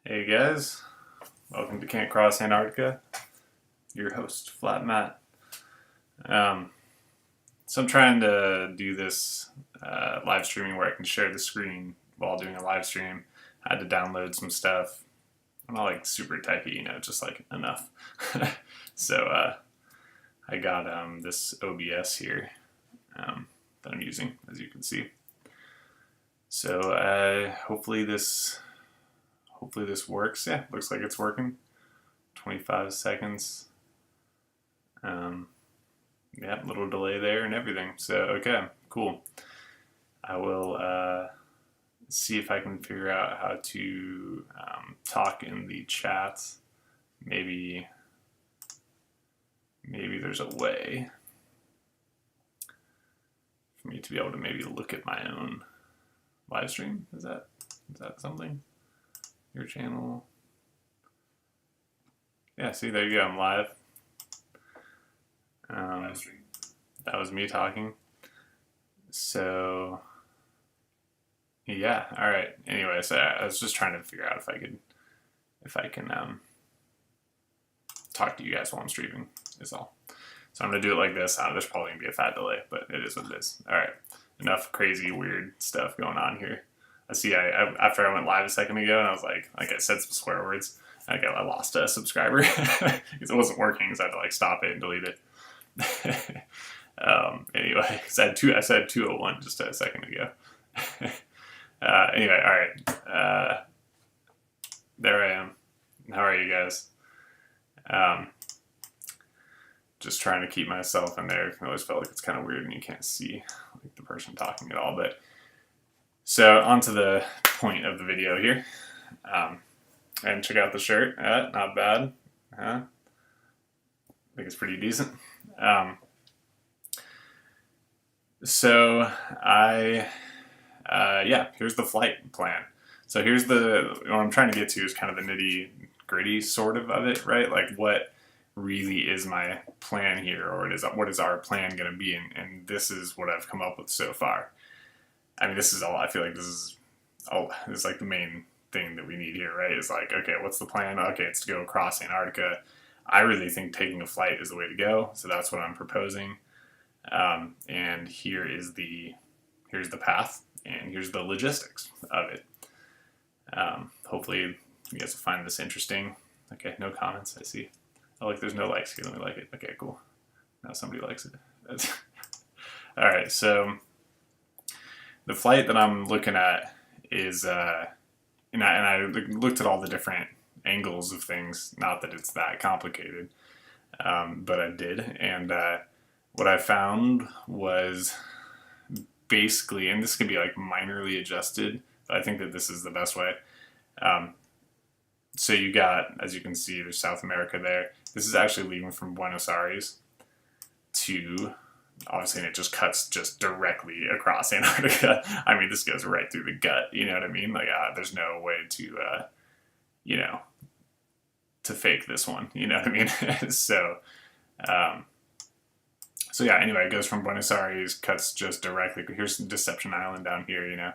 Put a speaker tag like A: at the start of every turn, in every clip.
A: Hey guys, welcome to Can't Cross Antarctica. Your host, Flat Matt. Um, so I'm trying to do this live streaming where I can share the screen while doing a live stream. I had to download some stuff. I'm not like super techy, just like enough. So I got this OBS here that I'm using, as you can see. So hopefully this works. Yeah, looks like it's working. 25 seconds. Yeah, little delay there and everything. So, okay, cool. I will see if I can figure out how to talk in the chat. Maybe there's a way for me to be able to maybe look at my own live stream. Is that something? Your channel? Yeah, see, there you go. I'm live. That was me talking. So, yeah. All right. Anyway, so I was just trying to figure out if I can talk to you guys while I'm streaming. Is all. So I'm gonna do it like this. There's probably gonna be a fat delay, but it is what it is. All right. Enough crazy, weird stuff going on here. I see. I after I went live a second ago, and I was like I said some swear words. I lost a subscriber because it wasn't working. So I had to like stop it and delete it. Anyway, I said 201 just a second ago. Anyway, all right. There I am. How are you guys? Just trying to keep myself in there. I always felt like it's kind of weird and you can't see like the person talking at all. But so on to the point of the video here. And check out the shirt. Not bad. I think it's pretty decent. So here's the flight plan. So here's what I'm trying to get to is kind of the nitty gritty sort of it, right? Like what really is my plan here, or what is our plan going to be? And this is what I've come up with so far. I mean, this is all, I feel like this is like the main thing that we need here, right? Is like, okay, what's the plan? Okay, it's to go across Antarctica. I really think taking a flight is the way to go. So that's what I'm proposing. And here's the path, and here's the logistics of it. Hopefully you guys will find this interesting. Okay, no comments, I see. Oh, like there's no likes here. Let me like it. Okay, cool. Now somebody likes it. All right, so the flight that I'm looking at is, and I looked at all the different angles of things. Not that it's that complicated, but I did, and what I found was basically, and this could be like minorly adjusted, but I think that this is the best way. So you got, as you can see, there's South America there. This is actually leaving from Buenos Aires to, obviously, and it just cuts just directly across Antarctica. I mean, this goes right through the gut, you know what I mean? Like, there's no way to, to fake this one, you know what I mean? So yeah, anyway, it goes from Buenos Aires, cuts just directly. Here's Deception Island down here,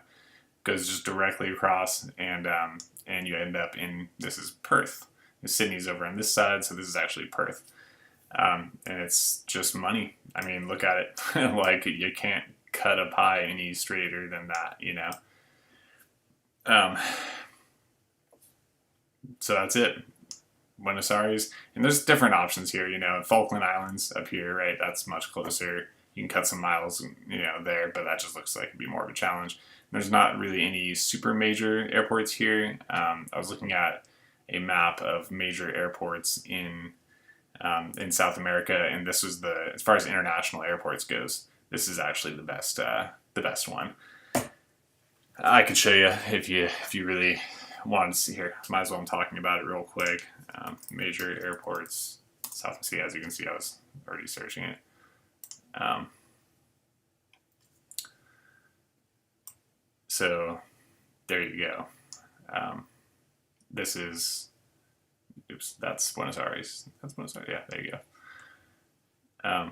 A: goes just directly across, and you end up in, this is Perth. Sydney's over on this side, so this is actually Perth. And it's just money. I mean, look at it. Like, you can't cut a pie any straighter than that, So that's it. Buenos Aires. And there's different options here, Falkland Islands up here, right? That's much closer. You can cut some miles, there, but that just looks like it'd be more of a challenge. There's not really any super major airports here. I was looking at a map of major airports in South America, and this was as far as international airports goes, this is actually the best one. I could show you if you really wanted to see here. Might as well, I'm talking about it real quick. Major airports, South Sea. As you can see, I was already searching it. So there you go. This is, that's Buenos Aires. That's Buenos Aires. Yeah, there you go.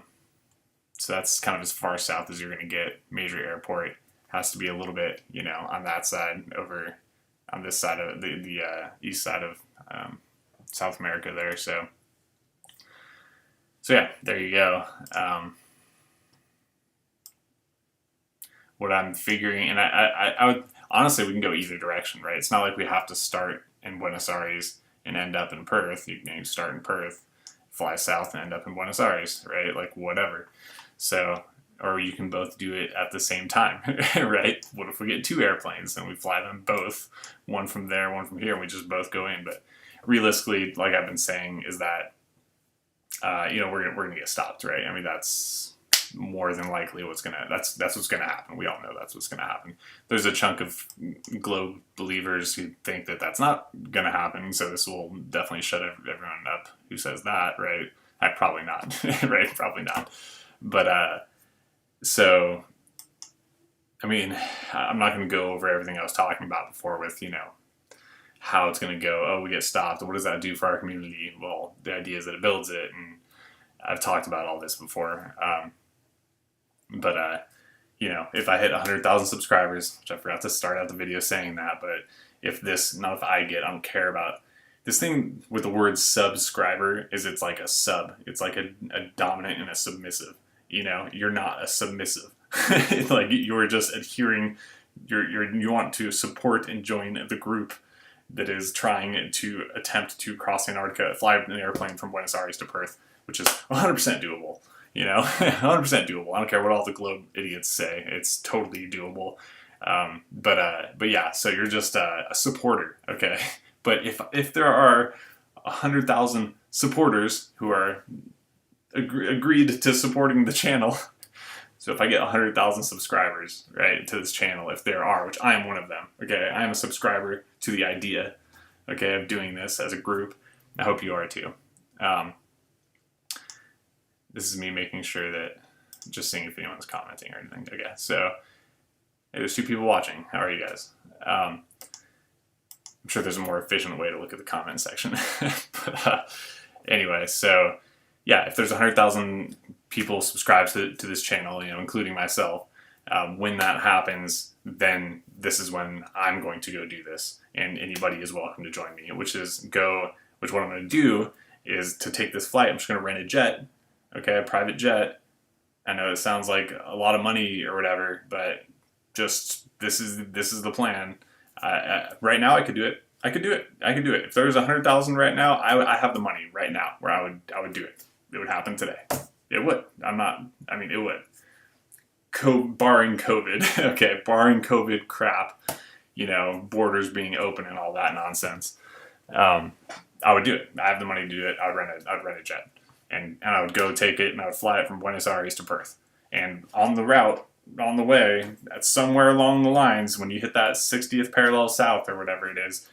A: So that's kind of as far south as you're going to get. Major airport has to be a little bit, on that side over on this side of the east side of South America there. So yeah, there you go. What I'm figuring, and I would honestly, we can go either direction, right? It's not like we have to start in Buenos Aires and end up in Perth. You can start in Perth, fly south, and end up in Buenos Aires, right? Like whatever. So, or you can both do it at the same time, right? What if we get 2 airplanes and we fly them both, one from there, one from here, and we just both go in? But realistically, like I've been saying, is that we're gonna get stopped, right? I mean, that's more than likely that's what's gonna happen. We all know that's what's gonna happen. There's a chunk of globe believers who think that that's not gonna happen, so this will definitely shut everyone up who says that, right? Probably not, right? Probably not. But so I mean, I'm not going to go over everything I was talking about before with, how it's going to go. Oh, we get stopped. What does that do for our community? Well, the idea is that it builds it, and I've talked about all this before. But if I hit 100,000 subscribers, which I forgot to start out the video saying that, but if I don't care about this thing with the word subscriber is it's like a sub. It's like a dominant and a submissive. You're not a submissive. Like you're just adhering. You want to support and join the group that is trying to attempt to cross Antarctica, fly an airplane from Buenos Aires to Perth, which is 100% doable. 100% doable. I don't care what all the globe idiots say. It's totally doable. But yeah, so you're just a supporter, okay? But if there are 100,000 supporters who are agreed to supporting the channel, so if I get 100,000 subscribers, right, to this channel, if there are, which I am one of them, okay, I am a subscriber to the idea, okay, of doing this as a group. I hope you are too. This is me making sure that, just seeing if anyone's commenting or anything. Okay, so hey, there's 2 people watching. How are you guys? I'm sure there's a more efficient way to look at the comment section. But anyway, so yeah, if there's 100,000 people subscribed to this channel, including myself, when that happens, then this is when I'm going to go do this, and anybody is welcome to join me. Which what I'm going to do is to take this flight. I'm just going to rent a jet, okay, a private jet. I know it sounds like a lot of money or whatever, but just this is the plan. Right now, I could do it. I could do it. If there was 100,000 right now, I have the money right now where I would do it. It would happen today. It would. It would. Barring COVID, okay, barring COVID crap, borders being open and all that nonsense. I would do it. I have the money to do it. I'd rent a jet, and I would go take it, and I would fly it from Buenos Aires to Perth. And on the way, somewhere along the lines, when you hit that 60th parallel south or whatever it is,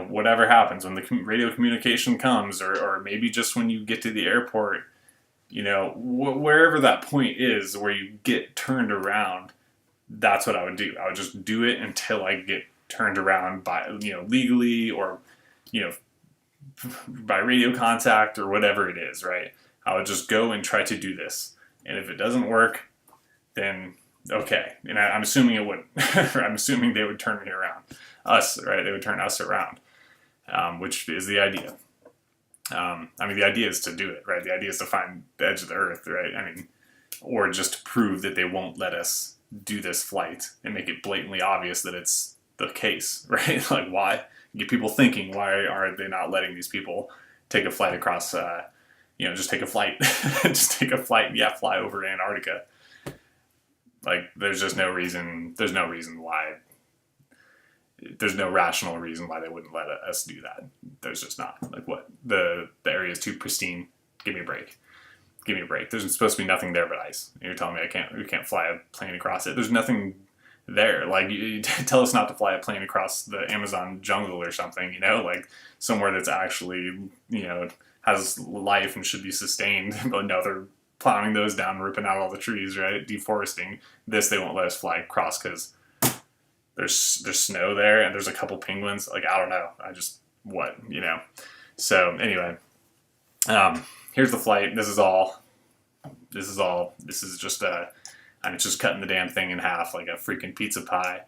A: whatever happens when the radio communication comes, or maybe just when you get to the airport, wherever that point is where you get turned around, that's what I would do. I would just do it until I get turned around by, legally or, by radio contact or whatever it is, right? I would just go and try to do this. And if it doesn't work, then okay. And I'm assuming it wouldn't. I'm assuming they would turn me around. Us, right? They would turn us around, which is the idea. The idea is to do it, right? The idea is to find the edge of the earth, right? Or just to prove that they won't let us do this flight and make it blatantly obvious that it's the case, right? Like, why? Get people thinking, why are they not letting these people take a flight across, just take a flight. Just take a flight, yeah, fly over to Antarctica. Like, there's no rational reason why they wouldn't let us do that. There's just not. Like, what? The area is too pristine. Give me a break. There's supposed to be nothing there but ice. You're telling me we can't fly a plane across it. There's nothing there. Like, you tell us not to fly a plane across the Amazon jungle or something, like somewhere that's actually, has life and should be sustained. But no, they're plowing those down, ripping out all the trees, right? Deforesting. This, they won't let us fly across because there's snow there and there's a couple penguins. Like, I don't know. So anyway, here's the flight. This is just I'm just cutting the damn thing in half like a freaking pizza pie.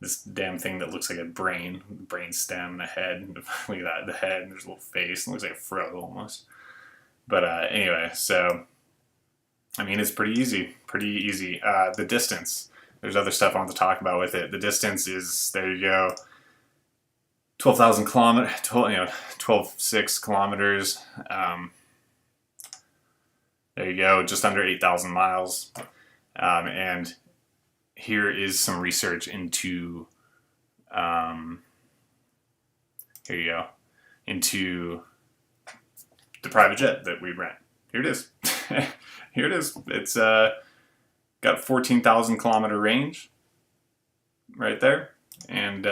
A: this damn thing that looks like a brain stem, a head. Look at that, the head, and there's a little face. It looks like a fro almost. But anyway, so I mean, it's pretty easy. The distance. There's other stuff I want to talk about with it. The distance is, there you go, 12,000 kilometers. 12.6 kilometers. There you go, just under 8,000 miles. And here is some research into, here you go, into the private jet that we rent. Here it is. Here it is. It's got 14,000 kilometer range right there. And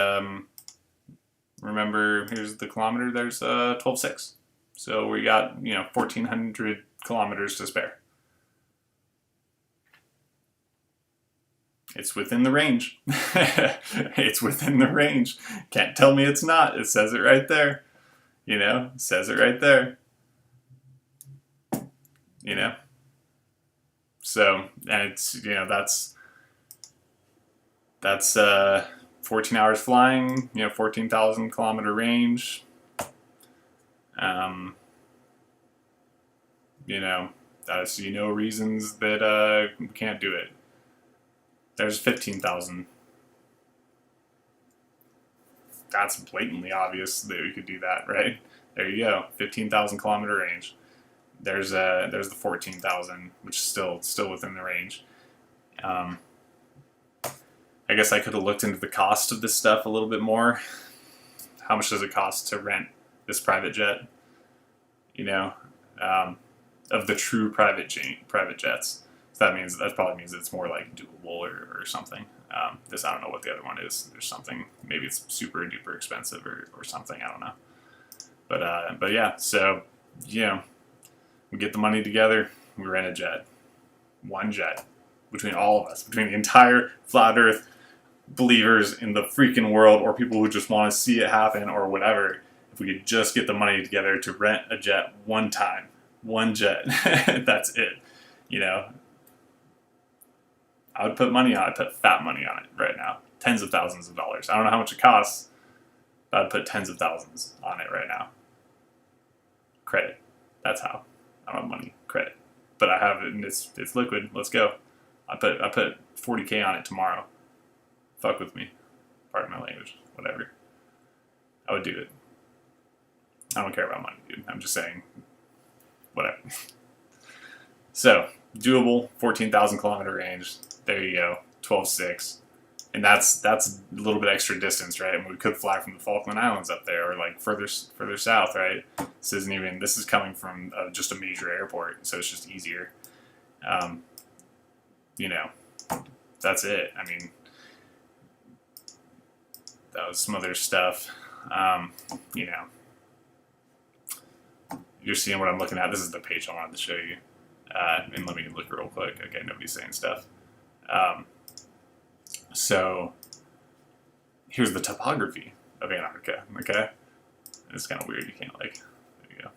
A: remember, here's the kilometer, there's 12.6. So we got, 1,400 kilometers to spare. It's within the range. It's within the range. Can't tell me it's not. It says it right there. It says it right there. So, and it's, that's 14 hours flying, 14,000 kilometer range. I see no reasons that we can't do it. There's 15,000. That's blatantly obvious that we could do that, right? There you go, 15,000 kilometer range. There's the 14,000, which is still within the range. I guess I could have looked into the cost of this stuff a little bit more. How much does it cost to rent this private jet? Of the true private jets. So that probably means it's more like doable or something. I don't know what the other one is. There's something, maybe it's super duper expensive or something. I don't know. But yeah. So we get the money together. We rent a jet, one jet, between all of us, between the entire flat Earth believers in the freaking world, or people who just want to see it happen or whatever. If we could just get the money together to rent a jet one time, one jet, that's it. I would put money on it. I'd put fat money on it right now. Tens of thousands of dollars. I don't know how much it costs, but I'd put tens of thousands on it right now. Credit. That's how. I don't have money. Credit. But I have it, and it's liquid. Let's go. I put 40K on it tomorrow. Fuck with me. Pardon my language. Whatever. I would do it. I don't care about money, dude. I'm just saying. Whatever. So, doable, 14,000 kilometer range. There you go, 12.6. And that's a little bit extra distance, right? And we could fly from the Falkland Islands up there, or like further south, right? This is coming from just a major airport, so it's just easier. That's it. I mean, that was some other stuff. You're seeing what I'm looking at. This is the page I wanted to show you. And let me look real quick. Okay, nobody's saying stuff. So here's the topography of Antarctica. Okay, it's kind of weird. You can't there you go.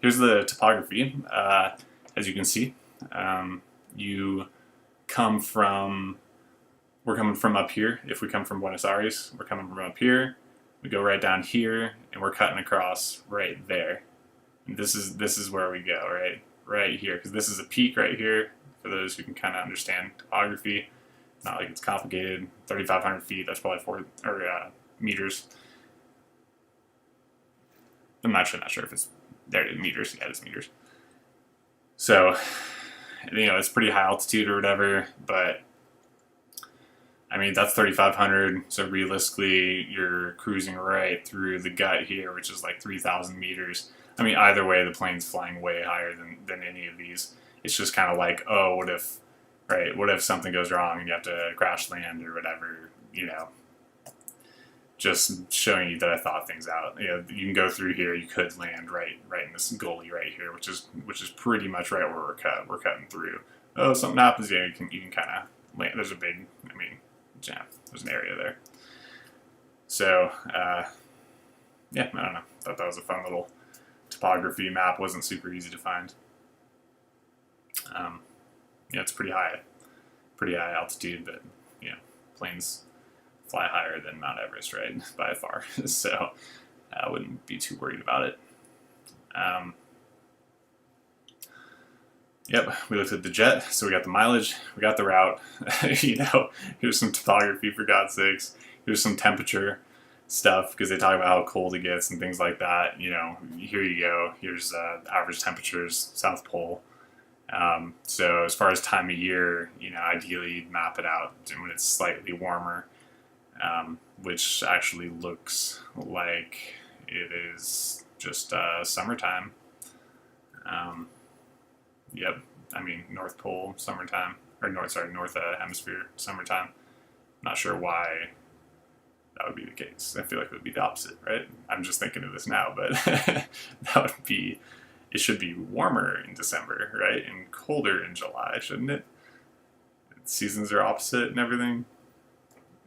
A: Here's the topography. As you can see, we're coming from up here. If we come from Buenos Aires, we're coming from up here. We go right down here, and we're cutting across right there. And this is where we go, right here, because this is a peak right here. For those who can kind of understand topography, not like it's complicated. 3,500 feet. That's probably meters. I'm not sure if it's there. Meters. Yeah, it's meters. So, it's pretty high altitude or whatever, but I mean, that's 3,500, so realistically, you're cruising right through the gut here, which is like 3,000 meters. I mean, either way, the plane's flying way higher than any of these. It's just kind of like, oh, what if something goes wrong and you have to crash land or whatever, just showing you that I thought things out. You can go through here, you could land right in this gully right here, which is pretty much right where we're cutting through. Oh, something happens, you can kind of land. There's there's an area there. So, I don't know. Thought that was a fun little topography map. Wasn't super easy to find. It's pretty high altitude, but planes fly higher than Mount Everest, right, by far. So I wouldn't be too worried about it. Yep, we looked at the jet, so we got the mileage, we got the route. Here's some topography for God's sakes. Here's some temperature stuff, because they talk about how cold it gets and things like that. Here you go. Here's average temperatures, South Pole. So as far as time of year, ideally you'd map it out when it's slightly warmer, which actually looks like it is just summertime. Yep, North Pole summertime, or North Hemisphere summertime. Not sure why that would be the case. I feel like it would be the opposite, right? I'm just thinking of this now, but it should be warmer in December, right? And colder in July, shouldn't it? Seasons are opposite and everything.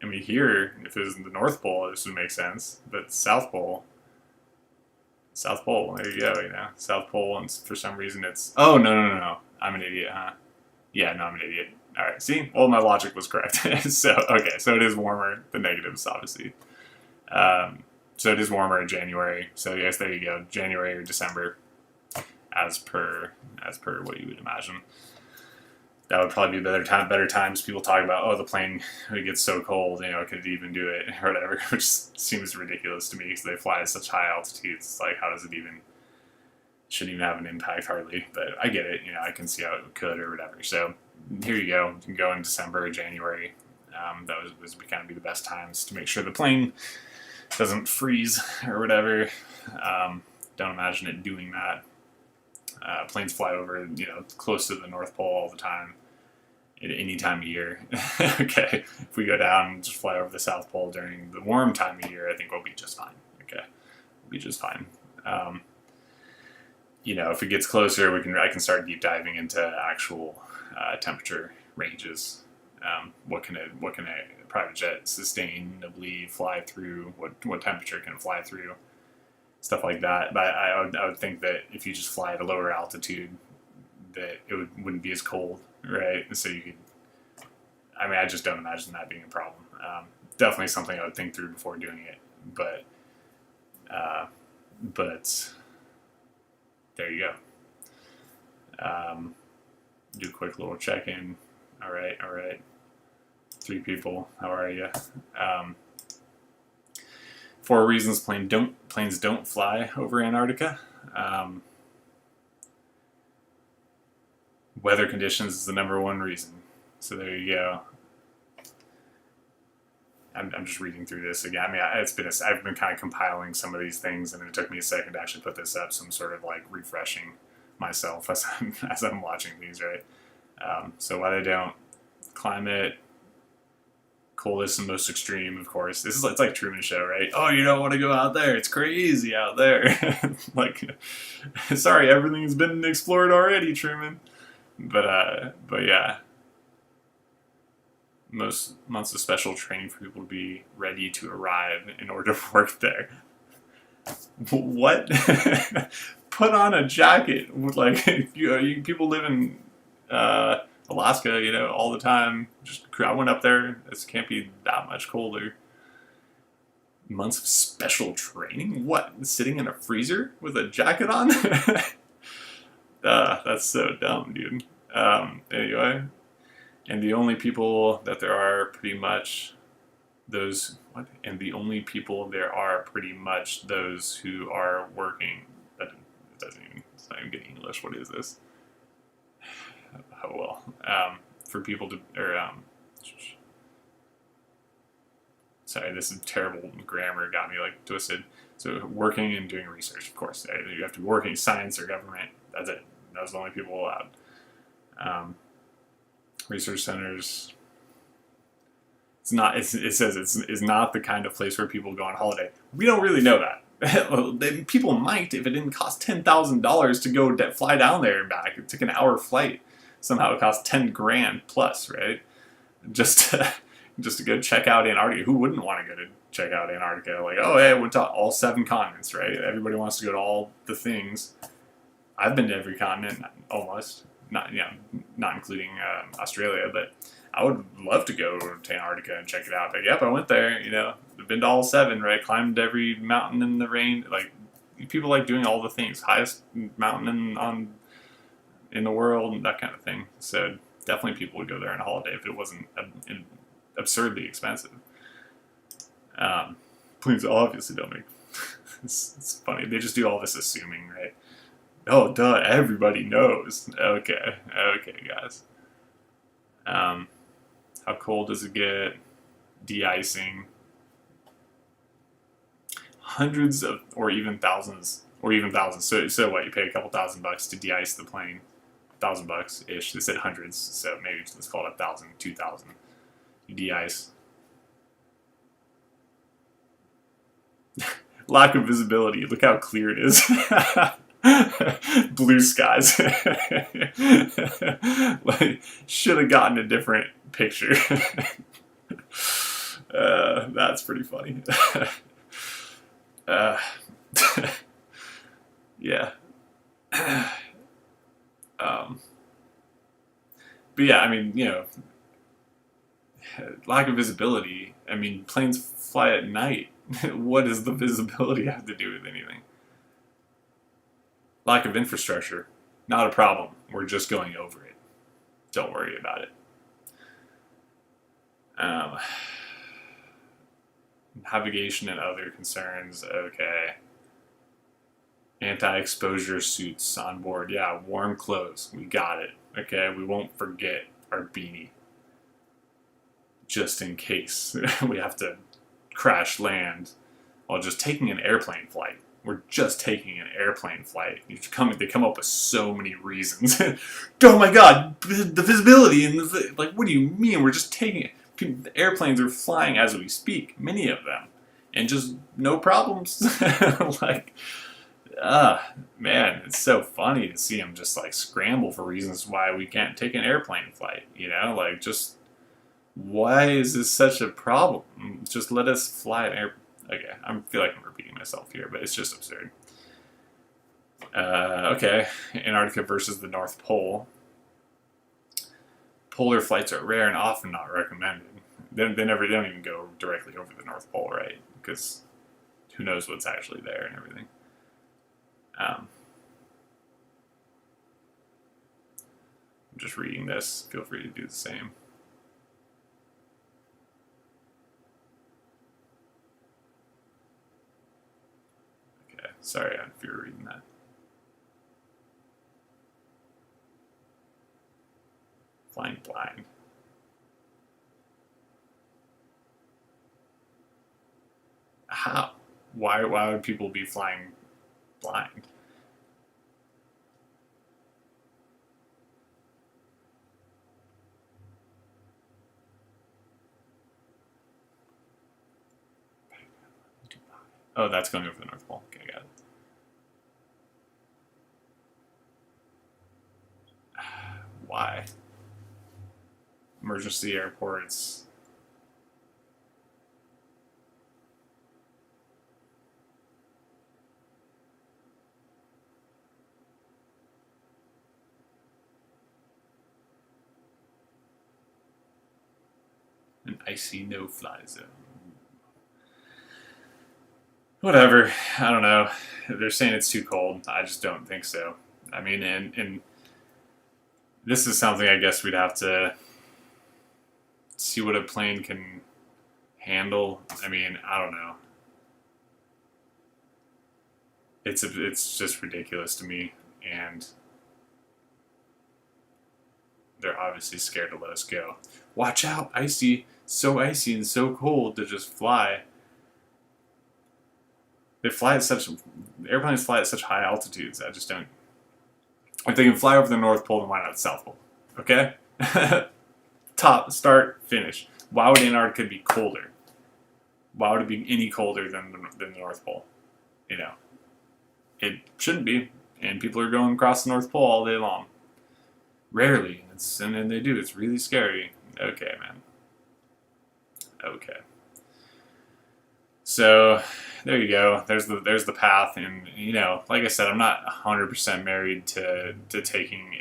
A: Here, if it was in the North Pole, this would make sense, but South Pole, there you go, South Pole, and for some reason it's, oh, no, I'm an idiot, huh? Yeah, no, I'm an idiot. All right, see? Well, my logic was correct. So it is warmer, the negatives, obviously. So it is warmer in January, so yes, there you go, January or December, as per what you would imagine. That would probably be better times. People talk about, oh, the plane, it gets so cold, could it even do it, or whatever, which seems ridiculous to me, because they fly at such high altitudes. It's like, how does it even, shouldn't even have an impact, hardly, but I get it, I can see how it could, or whatever. So here you go, you can go in December or January. That would kind of be the best times to make sure the plane doesn't freeze, or whatever. Don't imagine it doing that. Planes fly over, close to the North Pole all the time, at any time of year. Okay, if we go down and just fly over the South Pole during the warm time of year, I think we'll be just fine. Okay, we'll be just fine. If it gets closer, I can start deep diving into actual temperature ranges. What can a private jet sustainably fly through? What temperature can it fly through? Stuff like that. But I would think that if you just fly at a lower altitude, that it wouldn't be as cold, right? So you could, I just don't imagine that being a problem. Definitely something I would think through before doing it, but there you go. Do a quick little check-in. All right. 3 people, how are you? 4 reasons planes don't fly over Antarctica. Weather conditions is the #1 reason. So there you go. I'm just reading through this again. I've been kind of compiling some of these things, and it took me a second to actually put this up. So I'm sort of like refreshing myself as I'm watching these, right? So why they don't, climate, coldest and most extreme, of course. It's like Truman Show, right? Oh, you don't want to go out there. It's crazy out there. Like, sorry, everything's been explored already, Truman. But yeah. Most months of special training for people to be ready to arrive in order to work there. What? Put on a jacket. People live in Alaska, all the time. I went up there. This can't be that much colder. Months of special training? What? Sitting in a freezer with a jacket on? That's so dumb, dude. Anyway. And the only people that there are pretty much those... What? And the only people there are pretty much those who are working... It's not even good English. What is this? Oh, well. For people to... Sorry, this is terrible grammar. Got me, twisted. So, working and doing research, of course. You have to be working science or government. That's it. Those are the only people allowed. Research centers. It says it's not the kind of place where people go on holiday. We don't really know that. People might if it didn't cost $10,000 to go fly down there and back. It took an hour flight. Somehow it cost $10,000 plus, right? Just to go check out Antarctica. Who wouldn't want to go to check out Antarctica? Like, oh, hey, I went to all 7 continents, right? Everybody wants to go to all the things. I've been to every continent, almost. Not including Australia, but I would love to go to Antarctica and check it out. But yep, I went there. You know, I've been to all 7. Right, climbed every mountain in the range. Like people like doing all the things. Highest mountain in the world, and that kind of thing. So definitely people would go there on a holiday if it wasn't absurdly expensive. Planes obviously don't make. It's funny. They just do all this assuming, right? Oh, duh. Everybody knows. Okay, guys. How cold does it get? De-icing. Hundreds of, or even thousands. So what? You pay a couple $1,000 to de-ice the plane. $1,000 ish. They said hundreds, so maybe let's call it 1,000, 2,000. You de-ice. Lack of visibility. Look how clear it is. Blue skies. Like, should have gotten a different picture. That's pretty funny. Yeah. But yeah, I mean, you know, lack of visibility. I mean, planes fly at night. What does the visibility have to do with anything? Lack of infrastructure. Not a problem. We're just going over it. Don't worry about it. Navigation and other concerns. Okay. Anti-exposure suits on board. Yeah, warm clothes. We got it. Okay, we won't forget our beanie. Just in case we have to crash land while just taking an airplane flight. We're just taking an airplane flight. They come up with so many reasons. Oh my god, the visibility and like, what do you mean? We're just taking it. The airplanes are flying as we speak, many of them, and just no problems. Like, man, it's so funny to see them just like scramble for reasons why we can't take an airplane flight. You know, like, just why is this such a problem? Just let us fly an airplane. Okay, I feel like I'm repeating myself here, but it's just absurd. Okay, Antarctica versus the North Pole. Polar flights are rare and often not recommended. They don't even go directly over the North Pole, right? Because who knows what's actually there and everything. I'm just reading this. Feel free to do the same. Sorry if you're reading that. Flying blind. How? Why would people be flying blind? Oh, that's going over the North Pole. Okay, got it. Why? Emergency airports. An icy no-fly zone. Whatever. I don't know. They're saying it's too cold. I just don't think so. I mean, and this is something I guess we'd have to see what a plane can handle. I mean, I don't know. It's just ridiculous to me, and they're obviously scared to let us go. Watch out, icy, so icy and so cold to just fly. Airplanes fly at such high altitudes. I just don't. If they can fly over the North Pole, then why not the South Pole? Okay? Top, start, finish. Why would Antarctica be colder? Why would it be any colder than the North Pole? You know, it shouldn't be. And people are going across the North Pole all day long. Rarely. And then they do. It's really scary. Okay, man. Okay. So there you go. There's the path, and you know, like I said, I'm not 100% married to taking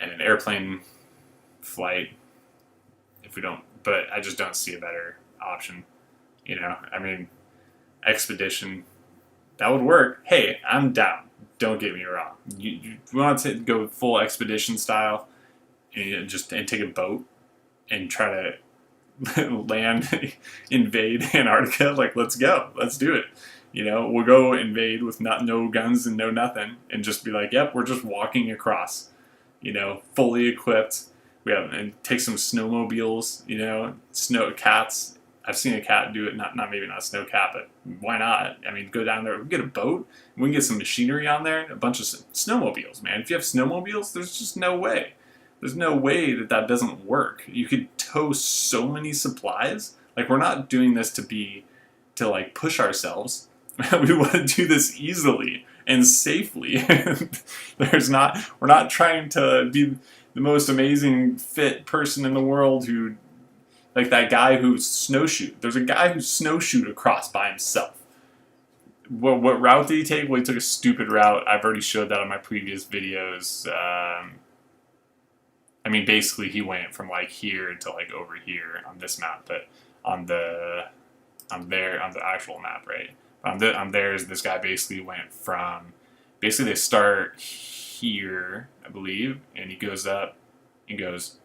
A: an airplane flight if we don't, but I just don't see a better option. You know, I mean, expedition, that would work. Hey, I'm down. Don't get me wrong. You want to go full expedition style and take a boat and try to land, invade Antarctica? Like, let's go. Let's do it. You know, we'll go invade with no guns and no nothing, and just be like, yep, we're just walking across. You know, fully equipped. We have, and take some snowmobiles. You know, snow cats. I've seen a cat do it. Maybe not a snow cat, but why not? I mean, go down there, we get a boat, we can get some machinery on there, a bunch of snowmobiles, man. If you have snowmobiles, there's just no way. There's no way that doesn't work. You could tow so many supplies. Like, we're not doing this to like push ourselves. We want to do this easily and safely. We're not trying to be the most amazing fit person in the world who, like that guy who snowshoed. There's a guy who snowshoed across by himself. What route did he take? Well, he took a stupid route. I've already showed that in my previous videos. I mean, basically, he went from like here to like over here on this map, but on the actual map, right? On theirs, this guy basically went from, basically they start here, I believe, and he goes up and goes,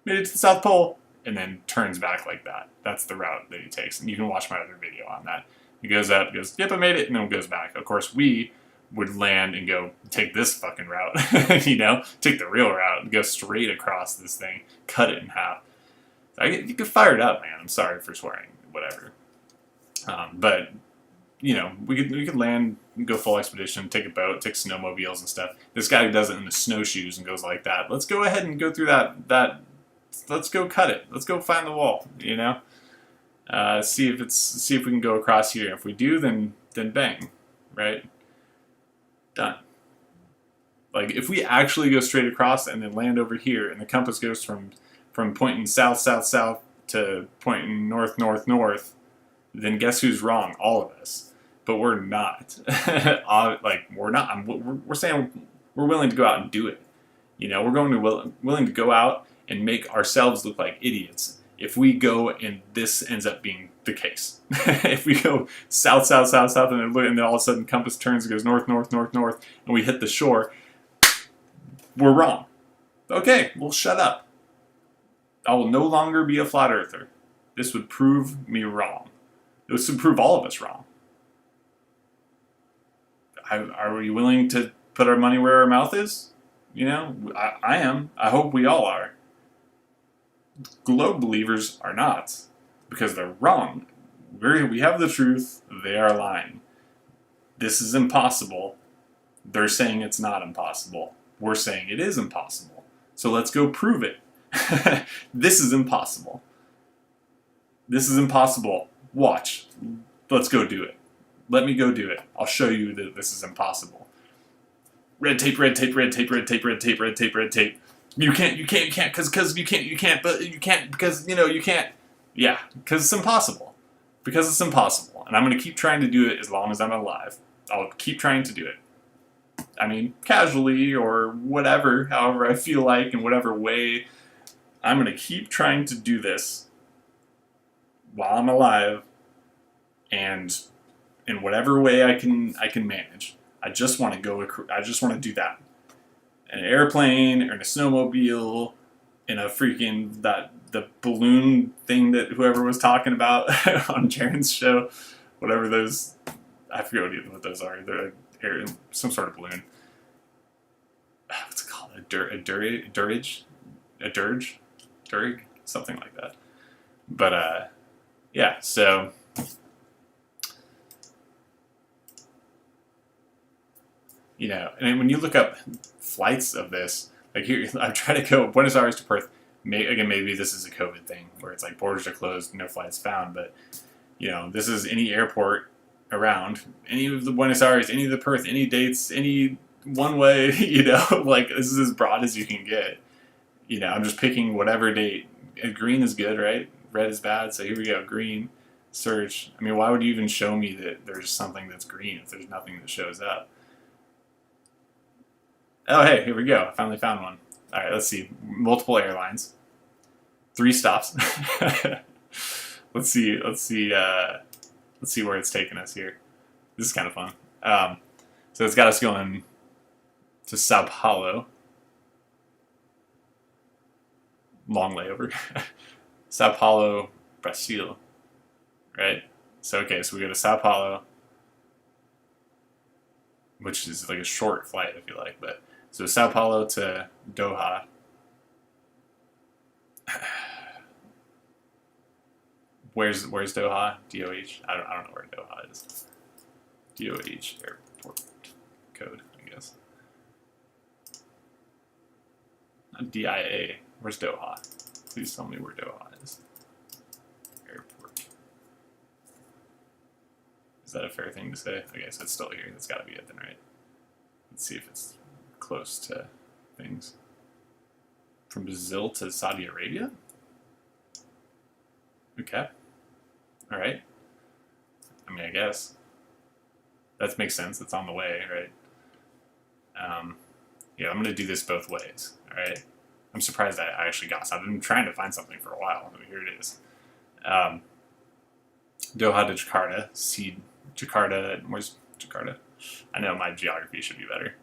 A: made it to the South Pole, and then turns back like that. That's the route that he takes. And you can watch my other video on that. He goes up, goes, yep, I made it, and then goes back. Of course, we would land and go, take this fucking route, you know? Take the real route and go straight across this thing, cut it in half. You get fired up, man. I'm sorry for swearing, whatever. But, you know, we could land and go full expedition, take a boat, take snowmobiles and stuff. This guy does it in the snowshoes and goes like that. Let's go ahead and go through that. Let's go cut it. Let's go find the wall, you know? See if we can go across here. If we do, then bang, right? Done. Like, if we actually go straight across and then land over here, and the compass goes from pointing south, south, south to pointing north, north, north, then guess who's wrong? All of us. But we're not. Like, we're not. We're saying we're willing to go out and do it. You know, we're willing to go out and make ourselves look like idiots if we go and this ends up being the case. If we go south, south, south, south, and then all of a sudden compass turns and goes north, north, north, north, and we hit the shore, we're wrong. Okay, well, shut up. I will no longer be a flat earther. This would prove me wrong. This would prove all of us wrong. Are we willing to put our money where our mouth is? You know, I am. I hope we all are. Globe believers are not, because they're wrong. We have the truth. They are lying. This is impossible. They're saying it's not impossible. We're saying it is impossible. So let's go prove it. This is impossible. This is impossible. Watch. Let's go do it. Let me go do it. I'll show you that this is impossible. Red tape, red tape, red tape, red tape, red tape, red tape, red tape. You can't, because you can't, but you can't, because, you know, you can't. Yeah, because it's impossible. Because it's impossible. And I'm going to keep trying to do it as long as I'm alive. I'll keep trying to do it. I mean, casually or whatever, however I feel like, in whatever way. I'm going to keep trying to do this while I'm alive, and in whatever way I can manage. I just want to do that. An airplane or in a snowmobile, in a freaking the balloon thing that whoever was talking about on Jaren's show, whatever those, I forget what those are. They're some sort of balloon. What's it called? A dirge, something like that. But yeah. So you know, and when you look up flights of this, like here, I've tried to go Buenos Aires to Perth. Again, maybe this is a COVID thing where it's like borders are closed, no flights found. But you know, this is any airport around, any of the Buenos Aires, any of the Perth, any dates, any one way. You know, like this is as broad as you can get. You know, I'm just picking whatever date. Green is good, right? Red is bad. So here we go. Green. Search. I mean, why would you even show me that there's something that's green if there's nothing that shows up? Oh, hey, here we go. I finally found one. All right, let's see. Multiple airlines. 3 stops. Let's see where it's taking us here. This is kind of fun. So it's got us going to Sao Paulo. Long layover. Sao Paulo, Brazil. Right? So, okay, so we go to Sao Paulo, which is like a short flight, if you like. But so Sao Paulo to Doha. Where's Doha? DOH? I don't know where Doha is. DOH airport code, I guess. Not DIA. Where's Doha? Please tell me where Doha is. Airport. Is that a fair thing to say? Okay, so it's still here. That's got to be it then, right? Let's see if it's close to things. From Brazil to Saudi Arabia? Okay. All right. I mean, I guess. That makes sense. It's on the way, right? Yeah, I'm going to do this both ways, all right? I'm surprised I actually got this. I've been trying to find something for a while. Here it is. Doha to Jakarta. See Jakarta. Where's Jakarta? I know my geography should be better.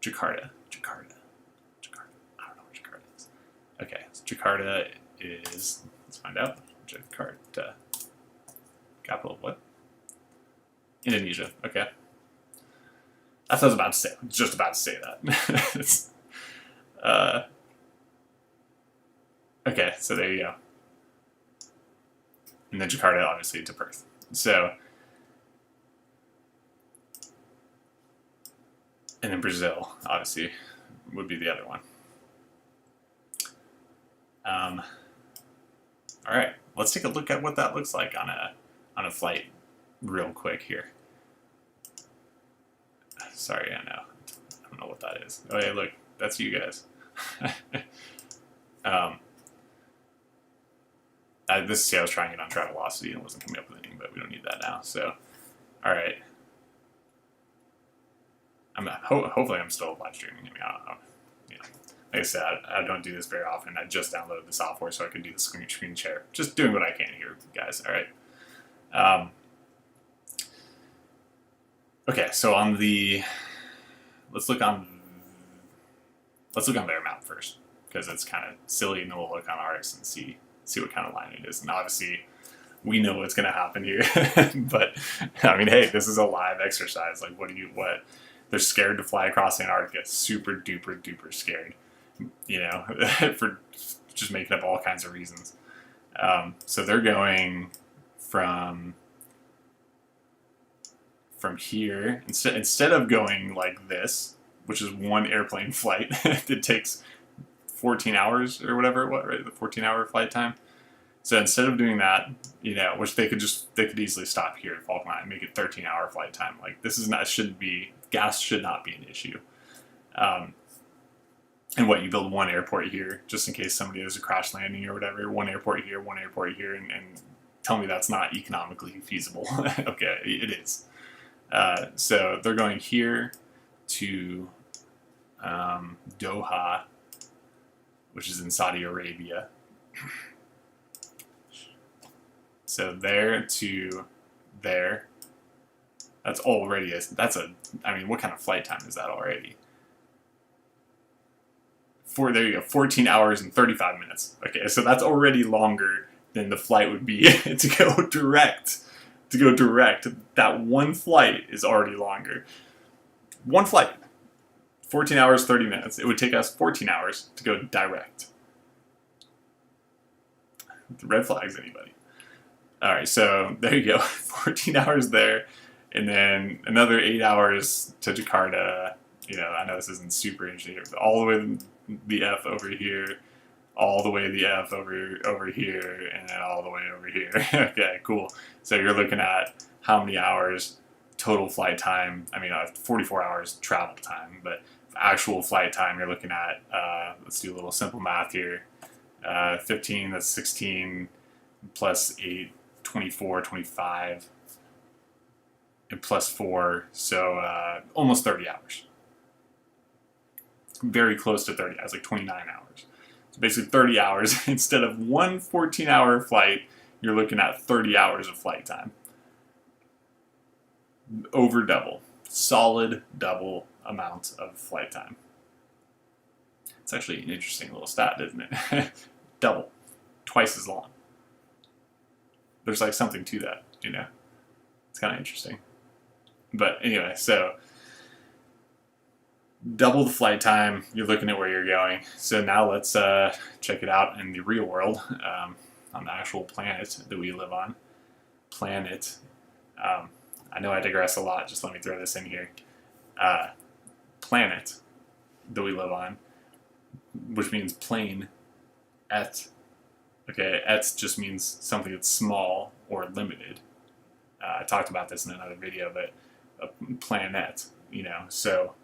A: Jakarta. I don't know where Jakarta is. Okay, so Jakarta is, let's find out. Jakarta. Capital of what? Indonesia. Okay. That's what I was about to say. I was just about to say that. Okay, so there you go. And then Jakarta, obviously, to Perth. So, and then Brazil, obviously, would be the other one. All right, let's take a look at what that looks like on a flight real quick here. Sorry, I don't know what that is. Oh yeah, look, that's you guys. This I was trying it on Travelocity and it wasn't coming up with anything, but we don't need that now. So, all right. Hopefully I'm still live streaming. I mean, I don't know. Like I said, I don't do this very often. I just downloaded the software so I could do the screen share. Just doing what I can here, guys. All right. Okay, so on the, let's look on their map first, because it's kind of silly, and then we'll look on ours and see what kind of line it is. And obviously, we know what's going to happen here, but I mean, hey, this is a live exercise. Like, what? They're scared to fly across Antarctica, super duper duper scared, for just making up all kinds of reasons. So they're going from here, instead of going like this, which is one airplane flight, it takes 14 hours or whatever it was, right? The 14-hour flight time. So instead of doing that, which they could easily stop here at Falkland and make it 13-hour flight time. Like, gas should not be an issue. And you build one airport here just in case somebody has a crash landing or whatever. One airport here, and tell me that's not economically feasible. Okay, it is. So they're going here to Doha, which is in Saudi Arabia. So there to there. That's already what kind of flight time is that already? There you go, 14 hours and 35 minutes. Okay, so that's already longer than the flight would be to go direct. That one flight is already longer. One flight, 14 hours, 30 minutes. It would take us 14 hours to go direct. Red flags, anybody? All right, so there you go, 14 hours there, and then another 8 hours to Jakarta. I know this isn't super interesting, all the way the F over here, all the way the F over here, and then all the way over here. Okay, cool. So you're looking at how many hours total flight time? 44 hours travel time, but actual flight time, you're looking at, let's do a little simple math here. 15, that's 16, plus 8, 24, 25, and plus 4, so almost 30 hours. Very close to 30 hours, like 29 hours. So basically 30 hours. Instead of one 14-hour flight, you're looking at 30 hours of flight time. Over double. Solid double amount of flight time. It's actually an interesting little stat, isn't it? Double. Twice as long. There's like something to that, you know? It's kind of interesting. But anyway, so double the flight time, you're looking at where you're going. So now let's check it out in the real world, on the actual planet that we live on. Planet. I know I digress a lot, just let me throw this in here. Planet that we live on, which means plane, et. Okay, et just means something that's small or limited. I talked about this in another video, but a planet, you know, so,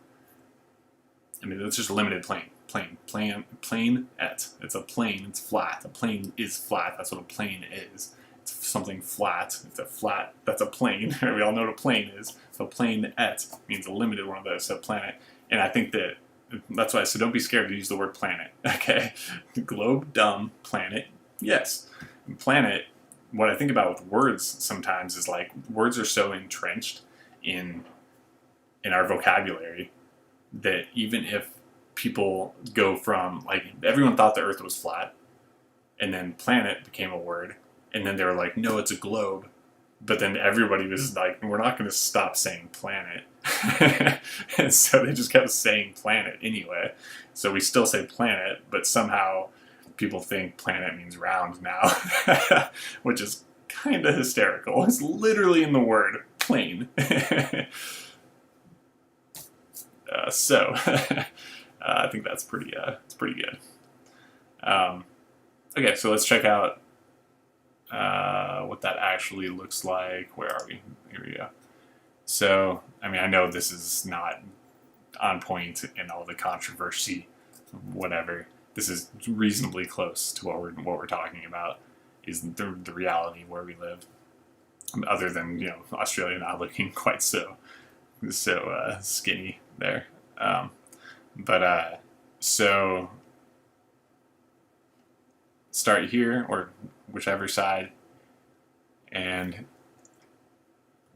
A: I mean, it's just a limited plane. Plane, et. It's a plane, it's flat. A plane is flat, that's what a plane is. It's something flat, it's a flat, that's a plane. We all know what a plane is. So plane, et means a limited one of those, so planet. And I think that's why, so don't be scared to use the word planet, okay? Globe, dumb, planet, yes. Planet, what I think about with words sometimes is like, words are so entrenched in our vocabulary that even if people go from, like, everyone thought the earth was flat, and then planet became a word, and then they were like, no, it's a globe. But then everybody was like, we're not going to stop saying planet. And so they just kept saying planet anyway. So we still say planet, but somehow people think planet means round now, which is kind of hysterical. It's literally in the word plane. I think that's pretty, it's pretty good. Okay, so let's check out what that actually looks like. Where are we? Here we go. So, I mean, I know this is not on point in all the controversy, whatever. This is reasonably close to what we're talking about, is the reality where we live. Other than, you know, Australia not looking quite so skinny there. So start here, or whichever side, and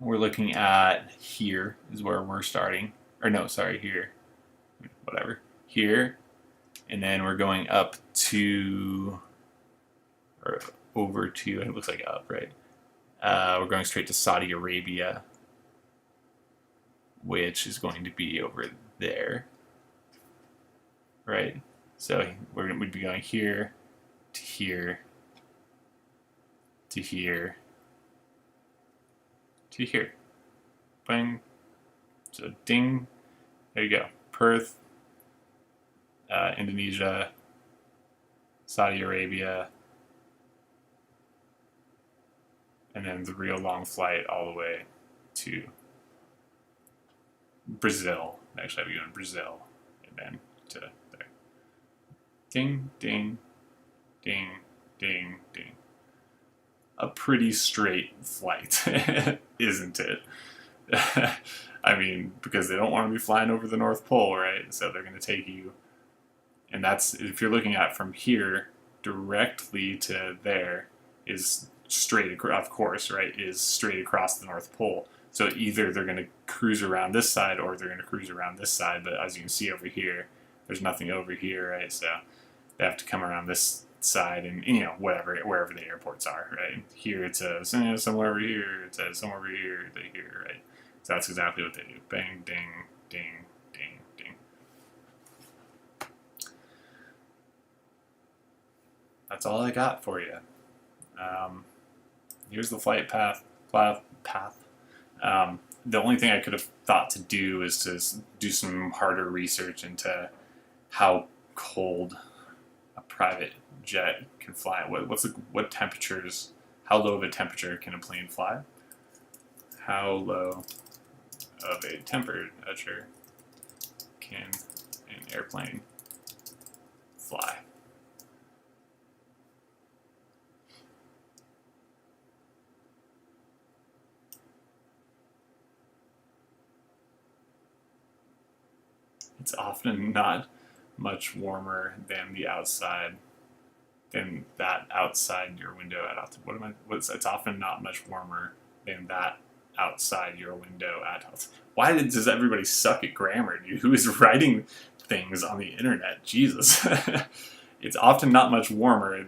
A: we're looking at here is where we're starting, or no, sorry, here, whatever, here, and then we're going up to, or over to, it looks like up, right? We're going straight to Saudi Arabia, which is going to be over there, right? So we'd be going here to here to here to here. Bang. So ding. There you go. Perth, Indonesia, Saudi Arabia, and then the real long flight all the way to Brazil. Actually, I'd be going Brazil and then to there. Ding, ding, ding, ding, ding. A pretty straight flight, isn't it? I mean, because they don't want to be flying over the North Pole, right? So they're going to take you, and that's, if you're looking at from here directly to there, is straight across, of course, right? Is straight across the North Pole. So either they're going to cruise around this side or they're going to cruise around this side. But as you can see over here, there's nothing over here, right? So they have to come around this side and, you know, wherever the airports are, right? Here it says somewhere over here, it says somewhere over here to here, right? So that's exactly what they do. Bang, ding, ding, ding, ding. That's all I got for you. Here's the flight path. The only thing I could have thought to do is to do some harder research into how cold a private jet can fly. What temperatures? How low of a temperature can a plane fly? How low of a temperature can an airplane fly? It's often not much warmer than the outside than that outside your window at altitude. It's often not much warmer than that outside your window at altitude. Why does everybody suck at grammar, dude? Who is writing things on the internet? Jesus. It's often not much warmer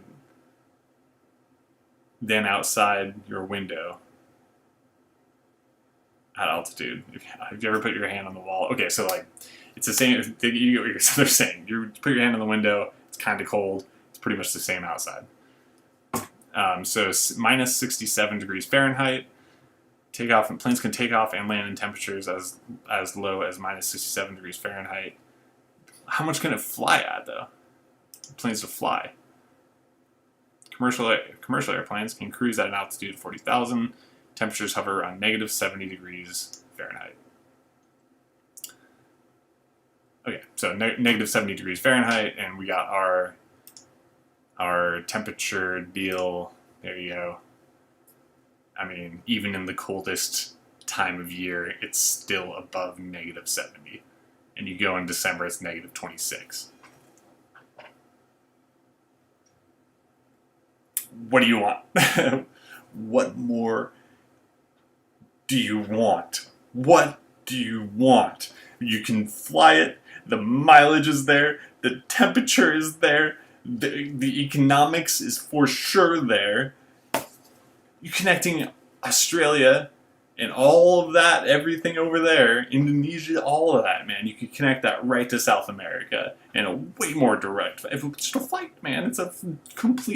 A: than outside your window at altitude. Have you ever put your hand on the wall? Okay, so like, it's the same. So they're saying you put your hand on the window. It's kind of cold. It's pretty much the same outside. So minus 67 degrees Fahrenheit. Planes can take off and land in temperatures as low as minus 67 degrees Fahrenheit. How much can it fly at though? Planes to fly. Commercial airplanes can cruise at an altitude of 40,000. Temperatures hover around negative 70 degrees Fahrenheit. Okay, so negative 70 degrees Fahrenheit, and we got our temperature deal. There you go. I mean, even in the coldest time of year, it's still above negative 70. And you go in December, it's negative 26. What do you want? What more do you want? What do you want? You can fly it. The mileage is there. The temperature is there. The economics is for sure there. You're connecting Australia and all of that, everything over there, Indonesia, all of that, man. You could connect that right to South America in a way more direct. If it's just a flight, man, it's a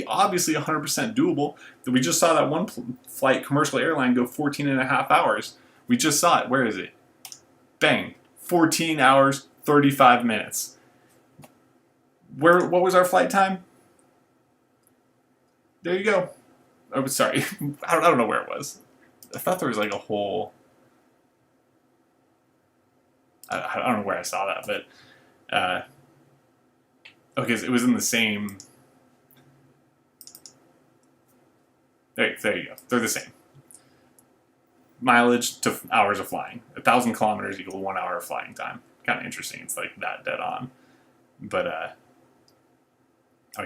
A: obviously 100% doable. We just saw that one flight, commercial airline, go 14 and a half hours. We just saw it. Where is it? Bang. 14 hours, 35 minutes. What was our flight time? There you go. Oh, sorry. I don't know where it was. I thought there was like a whole... I don't know where I saw that, but... okay, it was in the same... There you go. They're the same. Mileage to hours of flying. 1,000 kilometers equal 1 hour of flying time. Kind of interesting. It's like that dead on. But I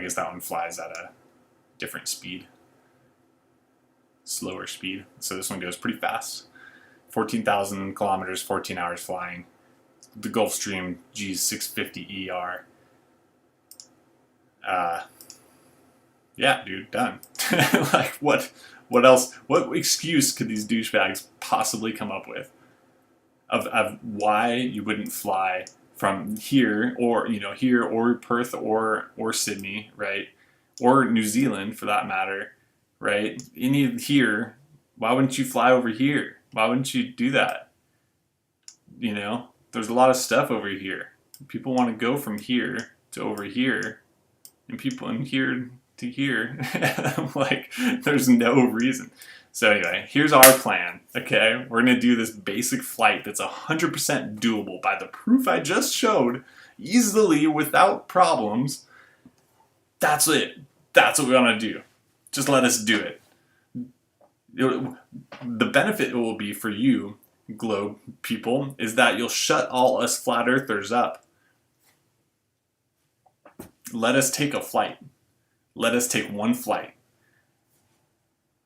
A: guess that one flies at a different speed. Slower speed. So this one goes pretty fast. 14,000 kilometers, 14 hours flying. The Gulfstream G650ER. Yeah, dude, done. Like, what else? What excuse could these douchebags possibly come up with of why you wouldn't fly from here, or here, or Perth, or Sydney, right, or New Zealand for that matter, right? Here, why wouldn't you fly over here? Why wouldn't you do that? There's a lot of stuff over here. People want to go from here to over here, and people in here to here. Like, there's no reason. So anyway, here's our plan, okay? We're going to do this basic flight that's 100% doable by the proof I just showed, easily, without problems. That's it. That's what we want to do. Just let us do it. The benefit it will be for you, globe people, is that you'll shut all us flat earthers up. Let us take a flight. Let us take one flight.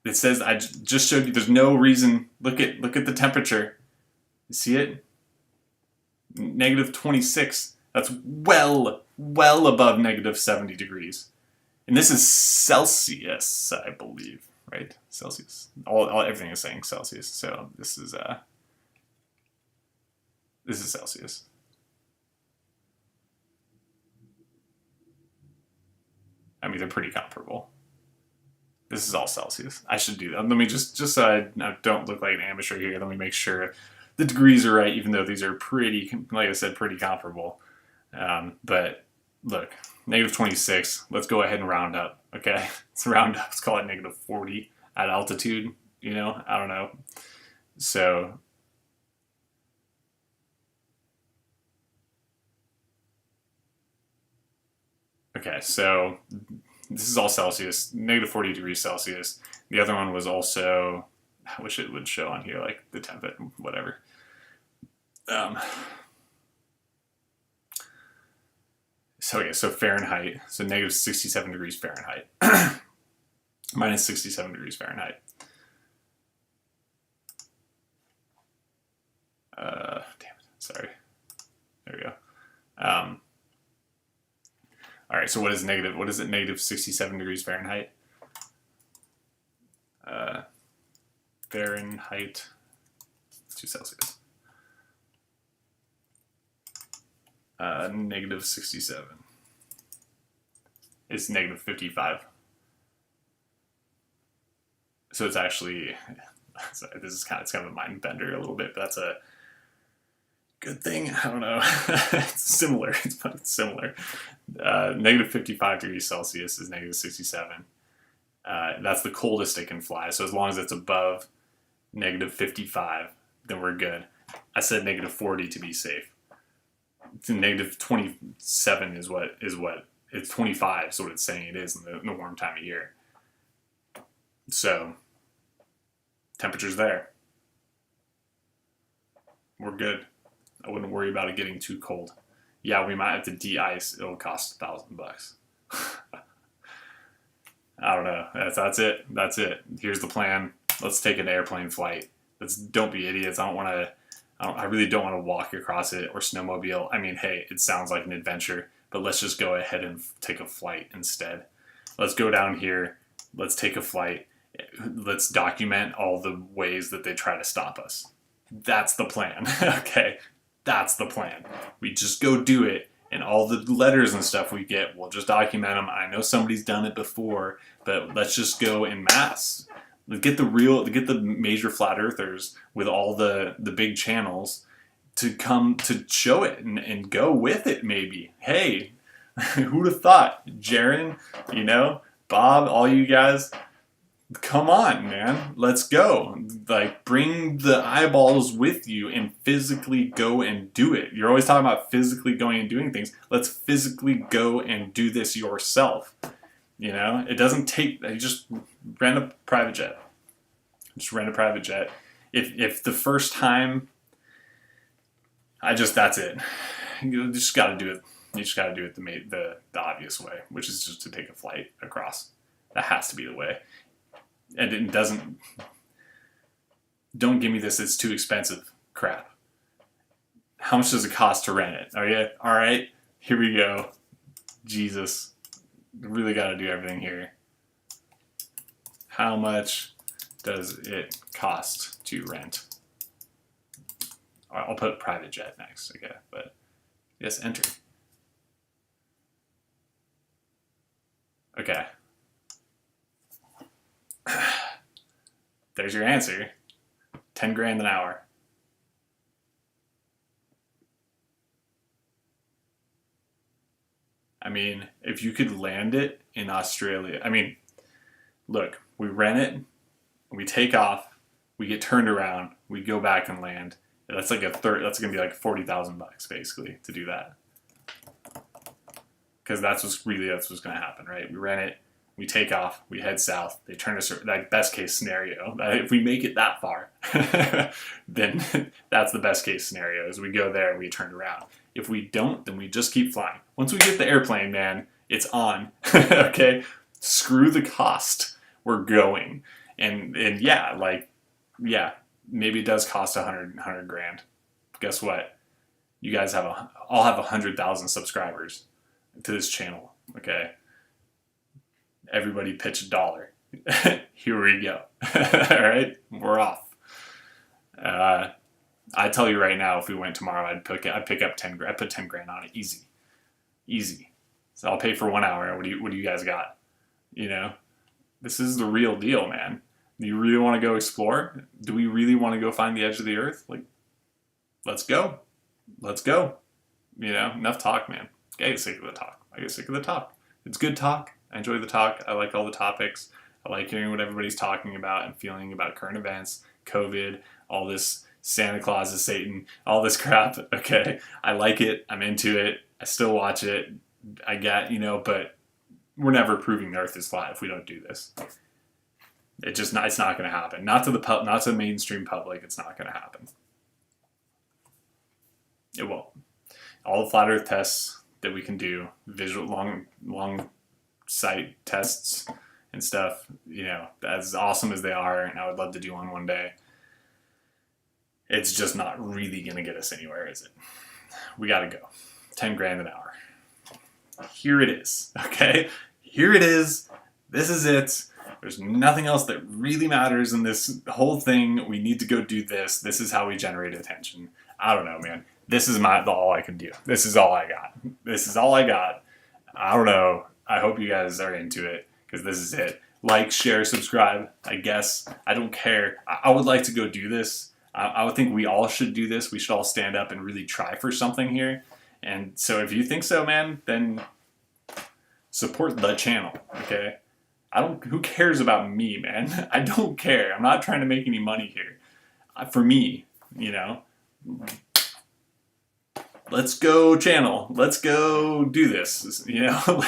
A: It says, I just showed you, there's no reason. Look at the temperature. You see it? Negative 26. That's well above negative 70 degrees. And this is Celsius, I believe, right? Celsius. Everything is saying Celsius. So this is Celsius. I mean, they're pretty comparable. This is all Celsius. I should do that. Let me just so I don't look like an amateur here, let me make sure the degrees are right, even though these are pretty, like I said, pretty comparable. But look, negative 26. Let's go ahead and round up, okay? Let's round up. Let's call it negative 40 at altitude, I don't know. So... okay, so this is all Celsius, negative 40 degrees Celsius. The other one was also, I wish it would show on here, like the temp, whatever. So yeah, so Fahrenheit, so negative 67 degrees Fahrenheit, minus 67 degrees Fahrenheit. Damn it, sorry. There we go. All right, so what is it, negative 67 degrees Fahrenheit? Fahrenheit to Celsius. Negative 67 is negative 55. So it's actually, this is kind of a mind bender a little bit, but that's a good thing. I don't know. It's similar. It's similar. Negative 55 degrees Celsius is negative 67. That's the coldest it can fly. So as long as it's above negative 55, then we're good. I said negative 40 to be safe. Negative 27 is what it's 25 is what it's saying it is in the warm time of year. So temperature's there. We're good. I wouldn't worry about it getting too cold. Yeah, we might have to de-ice. It'll cost $1,000. I don't know. That's it. That's it. Here's the plan. Let's take an airplane flight. Don't be idiots. I really don't want to walk across it or snowmobile. I mean, hey, it sounds like an adventure, but let's just go ahead and take a flight instead. Let's go down here. Let's take a flight. Let's document all the ways that they try to stop us. That's the plan. Okay, that's the plan. We just go do it, and all the letters and stuff we get, we'll just document them. I know somebody's done it before, but let's just go en masse. Get the major flat earthers with all the big channels to come to show it and go with it. Maybe, hey, who'd have thought? Jaron, Bob, all you guys, come on, man, let's go. Like, bring the eyeballs with you and physically go and do it. You're always talking about physically going and doing things. Let's physically go and do this yourself. It doesn't take, you just rent a private jet. If the first time, that's it. You just got to do it. You just got to do it the obvious way, which is just to take a flight across. That has to be the way. And it don't give me this, it's too expensive crap. How much does it cost to rent it? Are you, all right, here we go. Jesus. Really got to do everything here. How much does it cost to rent? I'll put private jet next, okay, but yes, enter. Okay. There's your answer. 10 grand an hour. I mean, if you could land it in Australia, look, we rent it, we take off, we get turned around, we go back and land. That's like that's gonna be like $40,000 basically to do that. Because that's what's gonna happen, right? We rent it, we take off, we head south, they turn us, like best case scenario. If we make it that far, then that's the best case scenario, is we go there and we turn around. If we don't, then we just keep flying. Once we get the airplane, man, it's on. Okay? Screw the cost. We're going. And yeah, maybe it does cost 100 grand. Guess what? You guys I'll have 100,000 subscribers to this channel. Okay? Everybody pitch $1. Here we go. All right? We're off. I tell you right now, if we went tomorrow, I'd pick up 10 grand. I'd put 10 grand on it, easy. So I'll pay for 1 hour. What do you guys got? This is the real deal, man. Do you really want to go explore? Do we really want to go find the edge of the earth? Like, let's go. Enough talk, man. I get sick of the talk. It's good talk. I enjoy the talk. I like all the topics. I like hearing what everybody's talking about and feeling about current events, COVID, all this. Santa Claus is Satan, all this crap. Okay, I like it. I'm into it. I still watch it. I get, but we're never proving the Earth is flat if we don't do this. It's not going to happen. Not to the mainstream public. It's not going to happen. It won't. All the flat Earth tests that we can do visual long sight tests and stuff, you know, as awesome as they are, and I would love to do one day, it's just not really going to get us anywhere, is it? We got to go. 10 grand an hour. Here it is, okay? Here it is. This is it. There's nothing else that really matters in this whole thing. We need to go do this. This is how we generate attention. I don't know, man. This is all I can do. This is all I got. This is all I got. I don't know. I hope you guys are into it, because this is it. Like, share, subscribe, I guess. I don't care. I would like to go do this. I would think we all should do this. We should all stand up and really try for something here. And so if you think so, man, then support the channel, okay? Who cares about me, man? I don't care. I'm not trying to make any money here. For me, you know, let's go channel. Let's go do this, you know,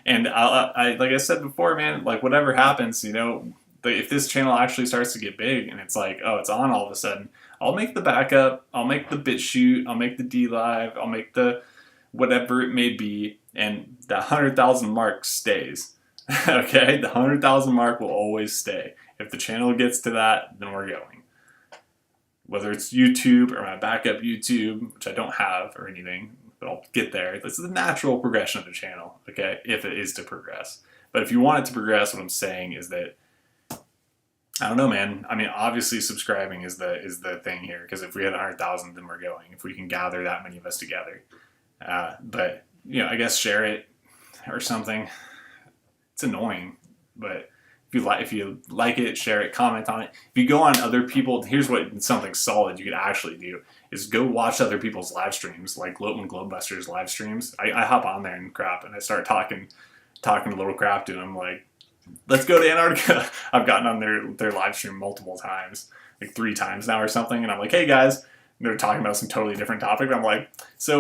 A: and I like I said before, man, like whatever happens, you know, if this channel actually starts to get big and it's like, oh, it's on all of a sudden, I'll make the backup, I'll make the BitChute, I'll make the DLive, I'll make the whatever it may be, and the 100,000 mark stays. Okay, the 100,000 mark will always stay. If the channel gets to that, then we're going. Whether it's YouTube or my backup YouTube, which I don't have or anything, but I'll get there. This is the natural progression of the channel, okay, if it is to progress. But if you want it to progress, what I'm saying is that, I don't know, man. I mean, obviously subscribing is the thing here, because if we had 100,000, then we're going. If we can gather that many of us together. But, you know, I guess share it or something. It's annoying, but if you like it, share it, comment on it. If you go on other people, here's what something solid you could actually do is go watch other people's live streams, like Gloatman Globebusters live streams. I hop on there and crap, and I start talking a little crap to them, like, let's go to Antarctica. I've gotten on their live stream multiple times, like 3 times now or something, and I'm like, hey guys, and they're talking about some totally different topic. I'm like, so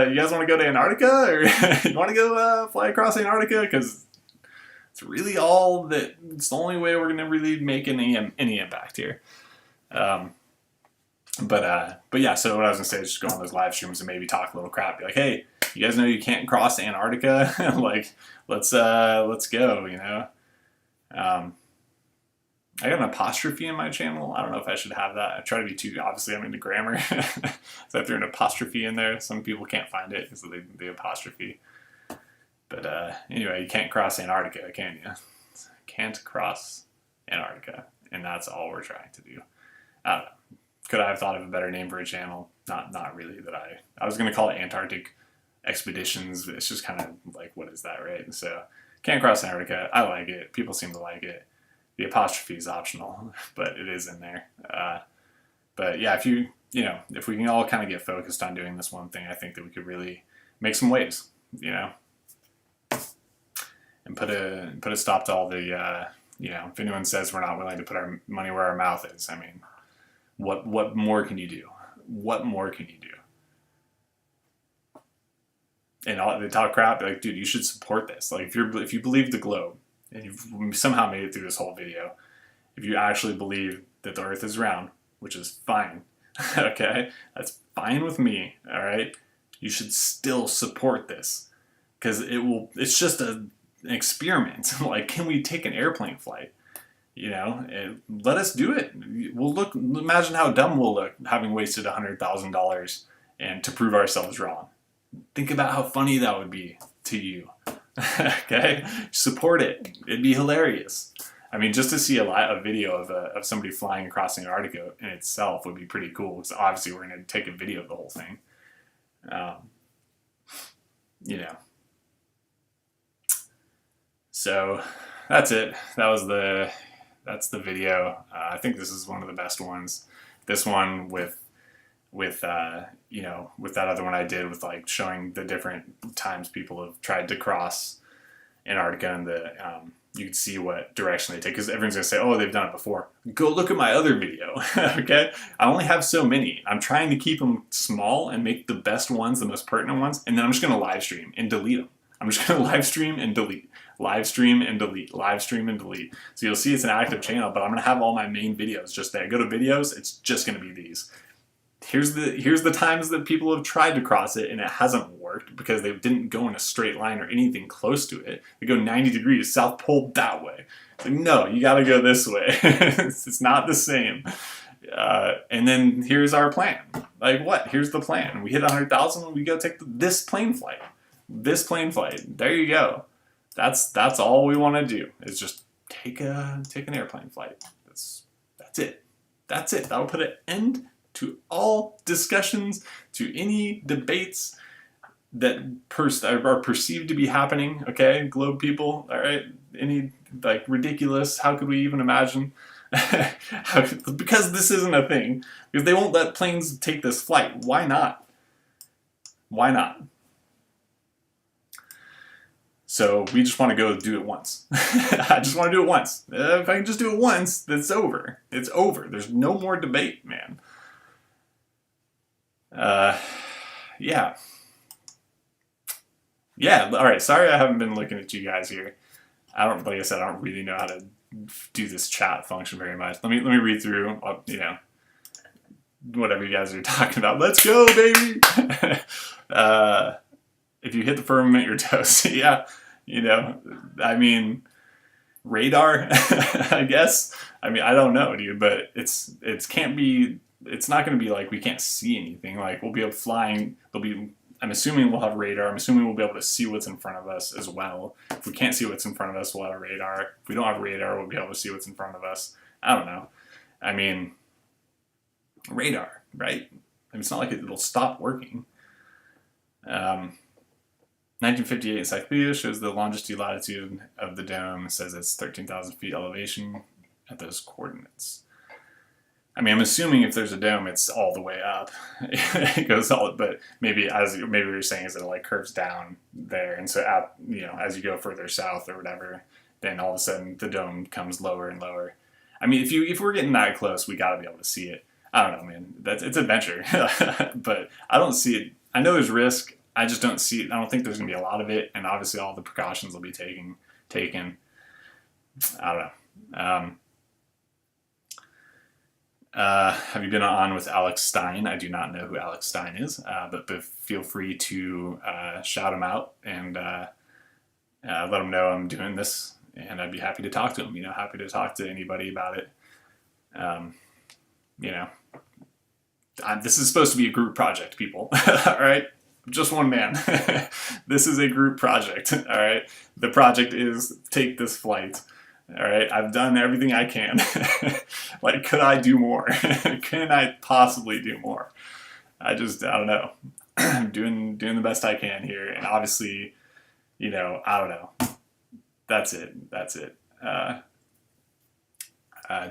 A: you guys want to go to Antarctica, or you want to go fly across Antarctica? Because it's really it's the only way we're going to really make any impact here. But yeah, so what I was going to say is just go on those live streams and maybe talk a little crap. Be like, hey, you guys know you can't cross Antarctica? Like, let's go, you know? I got an apostrophe in my channel. I don't know if I should have that. I try to be too, obviously I'm into grammar. So I threw an apostrophe in there. Some people can't find it because of the apostrophe. But anyway, you can't cross Antarctica, can you? Can't cross Antarctica. And that's all we're trying to do. I don't know. Could I have thought of a better name for a channel? Not really. I was going to call it Antarctic Expeditions. It's just kind of like, what is that, right? So, can't cross Antarctica. I like it. People seem to like it. The apostrophe is optional, but it is in there. But yeah, if if we can all kind of get focused on doing this one thing, I think that we could really make some waves, you know, and put a stop to all the, if anyone says we're not willing to put our money where our mouth is, I mean, what more can you do? What more can you do? And they talk crap, like, dude, you should support this. Like, if you believe the globe, and you've somehow made it through this whole video, if you actually believe that the Earth is round, which is fine, okay, that's fine with me, all right, you should still support this, because it's just an experiment. Like, can we take an airplane flight? You know, let us do it. Imagine how dumb we'll look having wasted $100,000 and to prove ourselves wrong. Think about how funny that would be to you. Okay, support it. It'd be hilarious. I mean, just to see a video of somebody flying across Antarctica in itself would be pretty cool. Because obviously we're going to take a video of the whole thing. So that's it. That's the video. I think this is one of the best ones. This one with that other one I did with like showing the different times people have tried to cross Antarctica, and you can see what direction they take, because everyone's gonna say, oh, they've done it before. Go look at my other video. Okay, I only have so many. I'm trying to keep them small and make the best ones, the most pertinent ones, and then I'm just gonna live stream and delete them. I'm just gonna live stream and delete, live stream and delete, live stream and delete. So you'll see it's an active channel, but I'm gonna have all my main videos just there. Go to videos, it's just gonna be these. here's the times that people have tried to cross it and it hasn't worked because they didn't go in a straight line or anything close to it. They go 90 degrees, South Pole that way. It's like, no, you got to go this way. It's not the same. And then here's our plan. Like, what? Here's the plan. We hit 100,000 and we go take this plane flight. This plane flight. There you go. That's all we want to do is just take an airplane flight. That's it. That's it. That'll put an end to all discussions, to any debates that are perceived to be happening. Okay, globe people. All right, any like ridiculous? How could we even imagine? Because this isn't a thing. Because they won't let planes take this flight. Why not? Why not? So we just want to go do it once. I just want to do it once. If I can just do it once, it's over. It's over. There's no more debate, man. Yeah. Yeah, all right. Sorry I haven't been looking at you guys here. Like I said, I don't really know how to do this chat function very much. Let me read through, you know, whatever you guys are talking about. Let's go, baby! If you hit the firmament, you're toast. Yeah. You know, I mean, radar, I guess. I mean, I don't know, dude, but it's not going to be like we can't see anything. Like, we'll be able flying, I'm assuming we'll have radar. I'm assuming we'll be able to see what's in front of us as well. If we can't see what's in front of us, we'll have radar. If we don't have radar, we'll be able to see what's in front of us. I don't know. I mean, radar, right? I mean, it's not like it'll stop working. 1958 encyclopedia shows the longitude latitude of the dome. It says it's 13,000 feet elevation at those coordinates. I mean, I'm assuming if there's a dome, it's all the way up. It goes all, but maybe what you're saying is that it like curves down there, and so as you go further south or whatever, then all of a sudden the dome comes lower and lower. I mean, if we're getting that close, we got to be able to see it. I don't know, man. It's adventure, but I don't see it. I know there's risk. I just don't see it. I don't think there's gonna be a lot of it, and obviously all the precautions will be taken. I don't know. Have you been on with Alex Stein? I do not know who Alex Stein is, but feel free to shout him out and let him know I'm doing this, and I'd be happy to talk to him. You know, happy to talk to anybody about it. You know, this is supposed to be a group project, people. All right, just one man. This is a group project. All right, the project is take this flight. All right, I've done everything I can. Like, could I do more? Can I possibly do more? I don't know. I'm doing the best I can here, and obviously, you know, I don't know. That's it.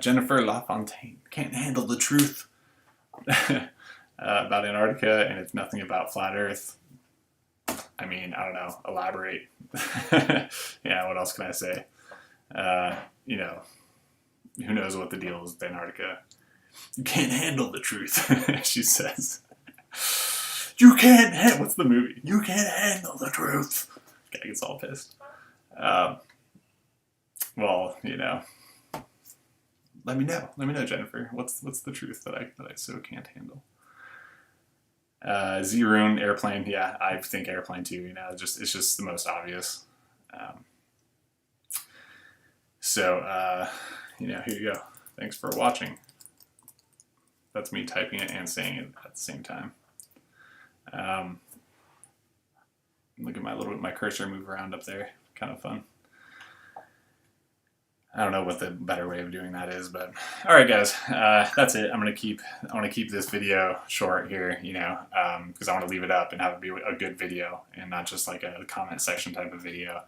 A: Jennifer LaFontaine can't handle the truth about Antarctica, and it's nothing about flat Earth. I mean, I don't know. Elaborate. Yeah, what else can I say? You know, who knows what the deal is with Antarctica. You can't handle the truth, she says. You can't handle... What's the movie? You can't handle the truth. Guy gets all pissed. Well, you know... Let me know, Jennifer. What's the truth that I so can't handle? Zeroon, airplane. Yeah, I think airplane too. You know, it's just the most obvious. So, you know, here you go. Thanks for watching. That's me typing it and saying it at the same time. Look at my cursor move around up there. Kind of fun. I don't know what the better way of doing that is, but all right, guys, that's it. I want to keep this video short here, you know, because I want to leave it up and have it be a good video and not just like a comment section type of video.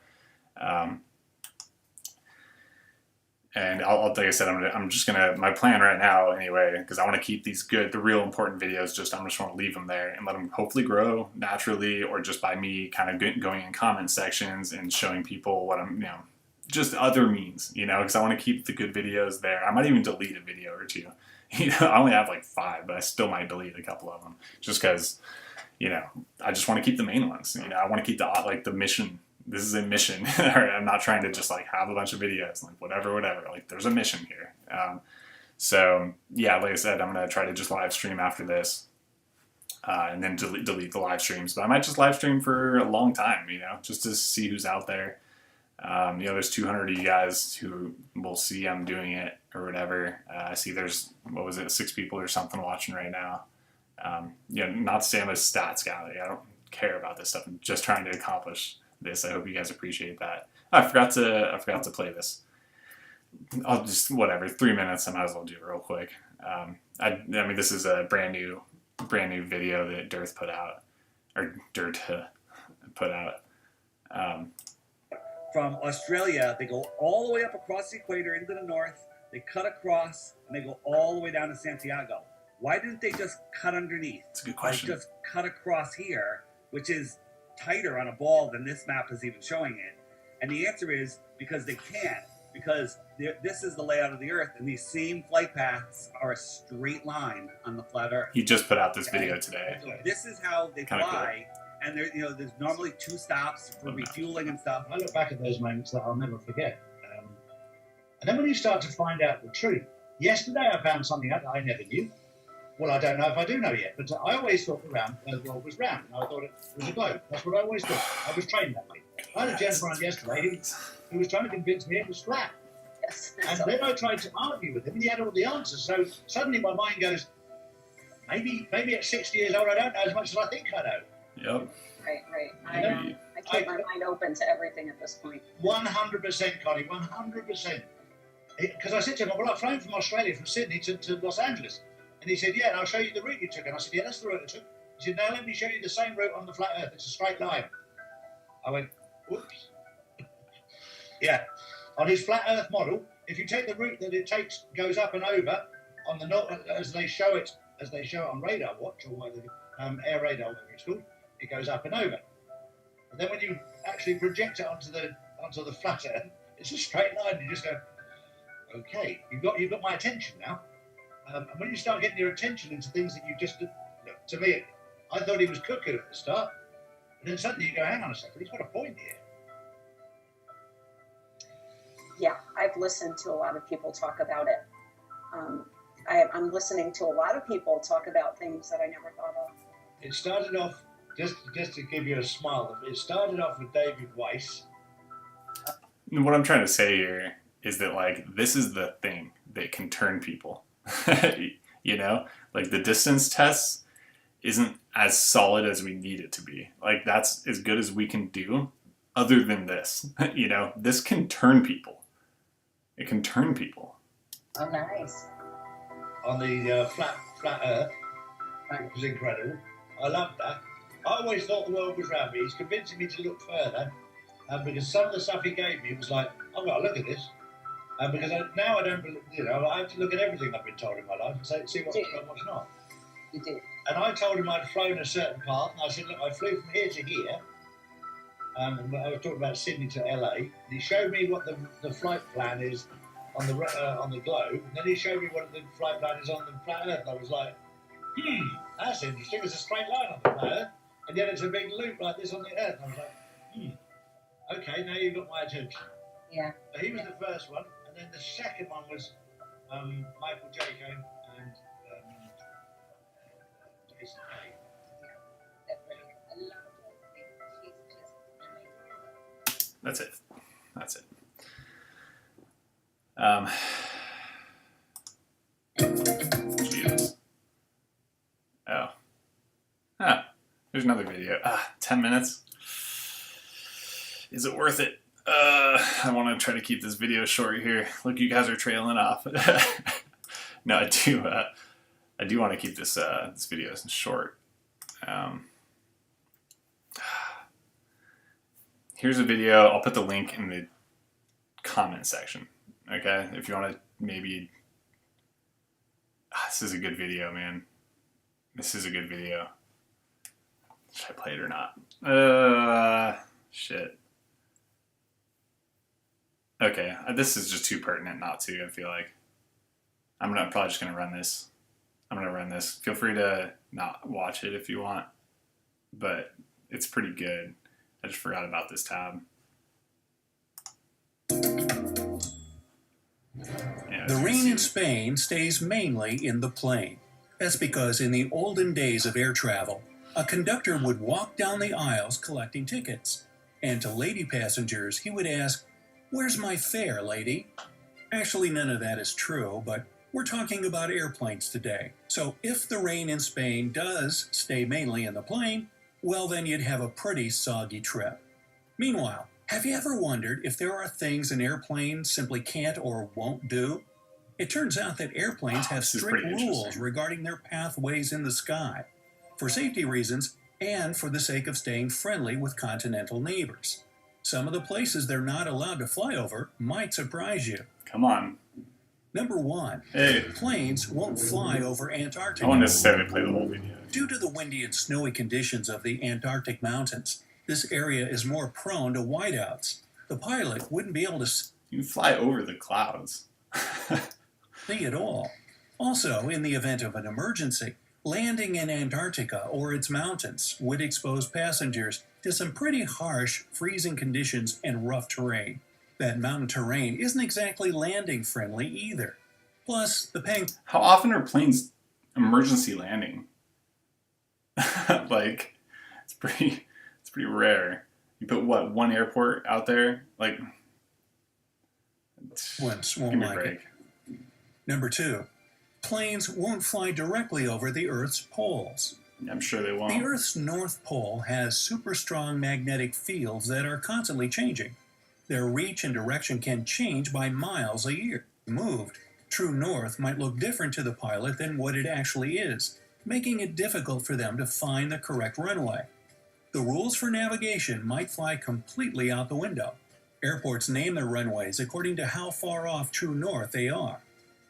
A: And like I said, my plan right now anyway, because I want to keep the real important videos, I just want to leave them there and let them hopefully grow naturally, or just by me kind of going in comment sections and showing people what I'm, you know, just other means, you know, because I want to keep the good videos there. I might even delete a video or two. You know, I only have like 5, but I still might delete a couple of them just because, you know, I just want to keep the main ones. You know, I want to keep the mission. This is a mission. I'm not trying to just like have a bunch of videos, like whatever. Like, there's a mission here. So yeah, like I said, I'm going to try to just live stream after this. and then delete the live streams. But I might just live stream for a long time, you know, just to see who's out there. You know, there's 200 of you guys who will see I'm doing it or whatever. I see there's, what was it, 6 people or something watching right now. You know, not to say I'm a stats guy. I don't care about this stuff. I'm just trying to accomplish this. I hope you guys appreciate that. Oh, I forgot to play this. I'll just, whatever, 3 minutes. I might as well do it real quick. I mean, this is a brand new video that Dirt put out.
B: From Australia, they go all the way up across the equator into the north. They cut across and they go all the way down to Santiago. Why didn't they just cut underneath?
A: That's a good question.
B: Like just cut across here, which is tighter on a ball than this map is even showing it. And the answer is because they can't. Because this is the layout of the Earth, and these same flight paths are a straight line on the flat Earth.
A: He just put out this video today.
B: So this is how they fly,
A: cool.
B: And there, you know, there's normally 2 stops for refueling and stuff.
C: I look back at those moments that I'll never forget. And then when you start to find out the truth, yesterday I found something out that I never knew. Well, I don't know if I do know yet, but I always thought the world was round. And I thought it was a globe. That's what I always thought. I was trained that way. I had a gentleman yesterday who was trying to convince me it was flat.
D: Yes,
C: and then I tried to argue with him, and he had all the answers. So suddenly my mind goes, maybe at 60 years old I don't know as much as I think I know.
A: Yep.
D: Right. I keep my mind open to everything at this point.
C: 100%, Connie, 100%. Because I said to him, well, I've flown from Australia, from Sydney to Los Angeles. And he said, yeah, and I'll show you the route you took. And I said, yeah, that's the route I took. He said, now let me show you the same route on the flat Earth. It's a straight line. I went, whoops. Yeah. On his flat Earth model, if you take the route that it takes, goes up and over on the north, as they show it on radar watch or whatever, air radar, whatever it's called, it goes up and over. And then when you actually project it onto the flat Earth, it's a straight line. You just go, okay, you've got my attention now. And when you start getting your attention into things that you just, to me, I thought he was cuckoo at the start, and then suddenly you go, hang on a second, he's got a point here.
D: Yeah, I've listened to a lot of people talk about it. I'm listening to a lot of people talk about things that I never thought of.
C: It started off, just to give you a smile, it started off with David Weiss.
A: What I'm trying to say here is that, like, this is the thing that can turn people. You know? Like, the distance test isn't as solid as we need it to be. Like, that's as good as we can do other than this. You know? This can turn people. It can turn people.
D: Oh, nice.
C: On the flat Earth, which was incredible. I loved that. I always thought the world was round, but he's convincing me to look further, because some of the stuff he gave me was like, I've got to look at this. Because now I don't believe, you know, I have to look at everything I've been told in my life and see what's true and what's not.
D: You do.
C: And I told him I'd flown a certain path, and I said, look, I flew from here to here. And I was talking about Sydney to LA. And he showed me what the flight plan is on the globe, and then he showed me what the flight plan is on the flat Earth. And I was like, that's interesting. It's a straight line on the flat Earth, and yet it's a big loop like this on the Earth. And I was like, okay, now you've got my attention.
D: Yeah.
C: So he was the first one, and then the second one was Michael Jaco and Jason Kay.
A: That's it. Jesus. Oh. There's another video. 10 minutes. Is it worth it? I want to try to keep this video short here. Look, you guys are trailing off. No, I do want to keep this video short. Here's a video. I'll put the link in the comment section. Okay, if you want to maybe. This is a good video, man. This is a good video. Should I play it or not? Shit. Okay, this is just too pertinent not to, I feel like. I'm probably just gonna run this. Feel free to not watch it if you want, but it's pretty good. I just forgot about this tab.
E: The rain in Spain stays mainly in the plain. That's because in the olden days of air travel, a conductor would walk down the aisles collecting tickets. And to lady passengers, he would ask, "Where's my fare, lady?" Actually, none of that is true, but we're talking about airplanes today. So if the rain in Spain does stay mainly in the plane, well, then you'd have a pretty soggy trip. Meanwhile, have you ever wondered if there are things an airplane simply can't or won't do? It turns out that airplanes have
A: This is
E: strict
A: pretty
E: rules
A: interesting.
E: regarding their pathways in the sky, for safety reasons and for the sake of staying friendly with continental neighbors. Some of the places they're not allowed to fly over might surprise you.
A: Come on.
E: Number 1.
A: Hey,
E: Planes won't fly over
A: I
E: Antarctica.
A: won't necessarily play the whole video.
E: Due to the windy and snowy conditions of the Antarctic mountains, this area is more prone to whiteouts. The pilot wouldn't be able to
A: You can fly over the clouds.
E: see at all. Also, in the event of an emergency, landing in Antarctica or its mountains would expose passengers to some pretty harsh, freezing conditions and rough terrain. That mountain terrain isn't exactly landing friendly either. Plus, the
A: How often are planes emergency landing? Like, it's pretty rare. You put what, one airport out there? Like,
E: penguins
A: give
E: won't
A: me a
E: like
A: break.
E: it. Number 2. Planes won't fly directly over the Earth's poles.
A: I'm sure they won't.
E: The Earth's North Pole has super strong magnetic fields that are constantly changing. Their reach and direction can change by miles a year. Moved, true north might look different to the pilot than what it actually is, making it difficult for them to find the correct runway. The rules for navigation might fly completely out the window. Airports name their runways according to how far off true north they are.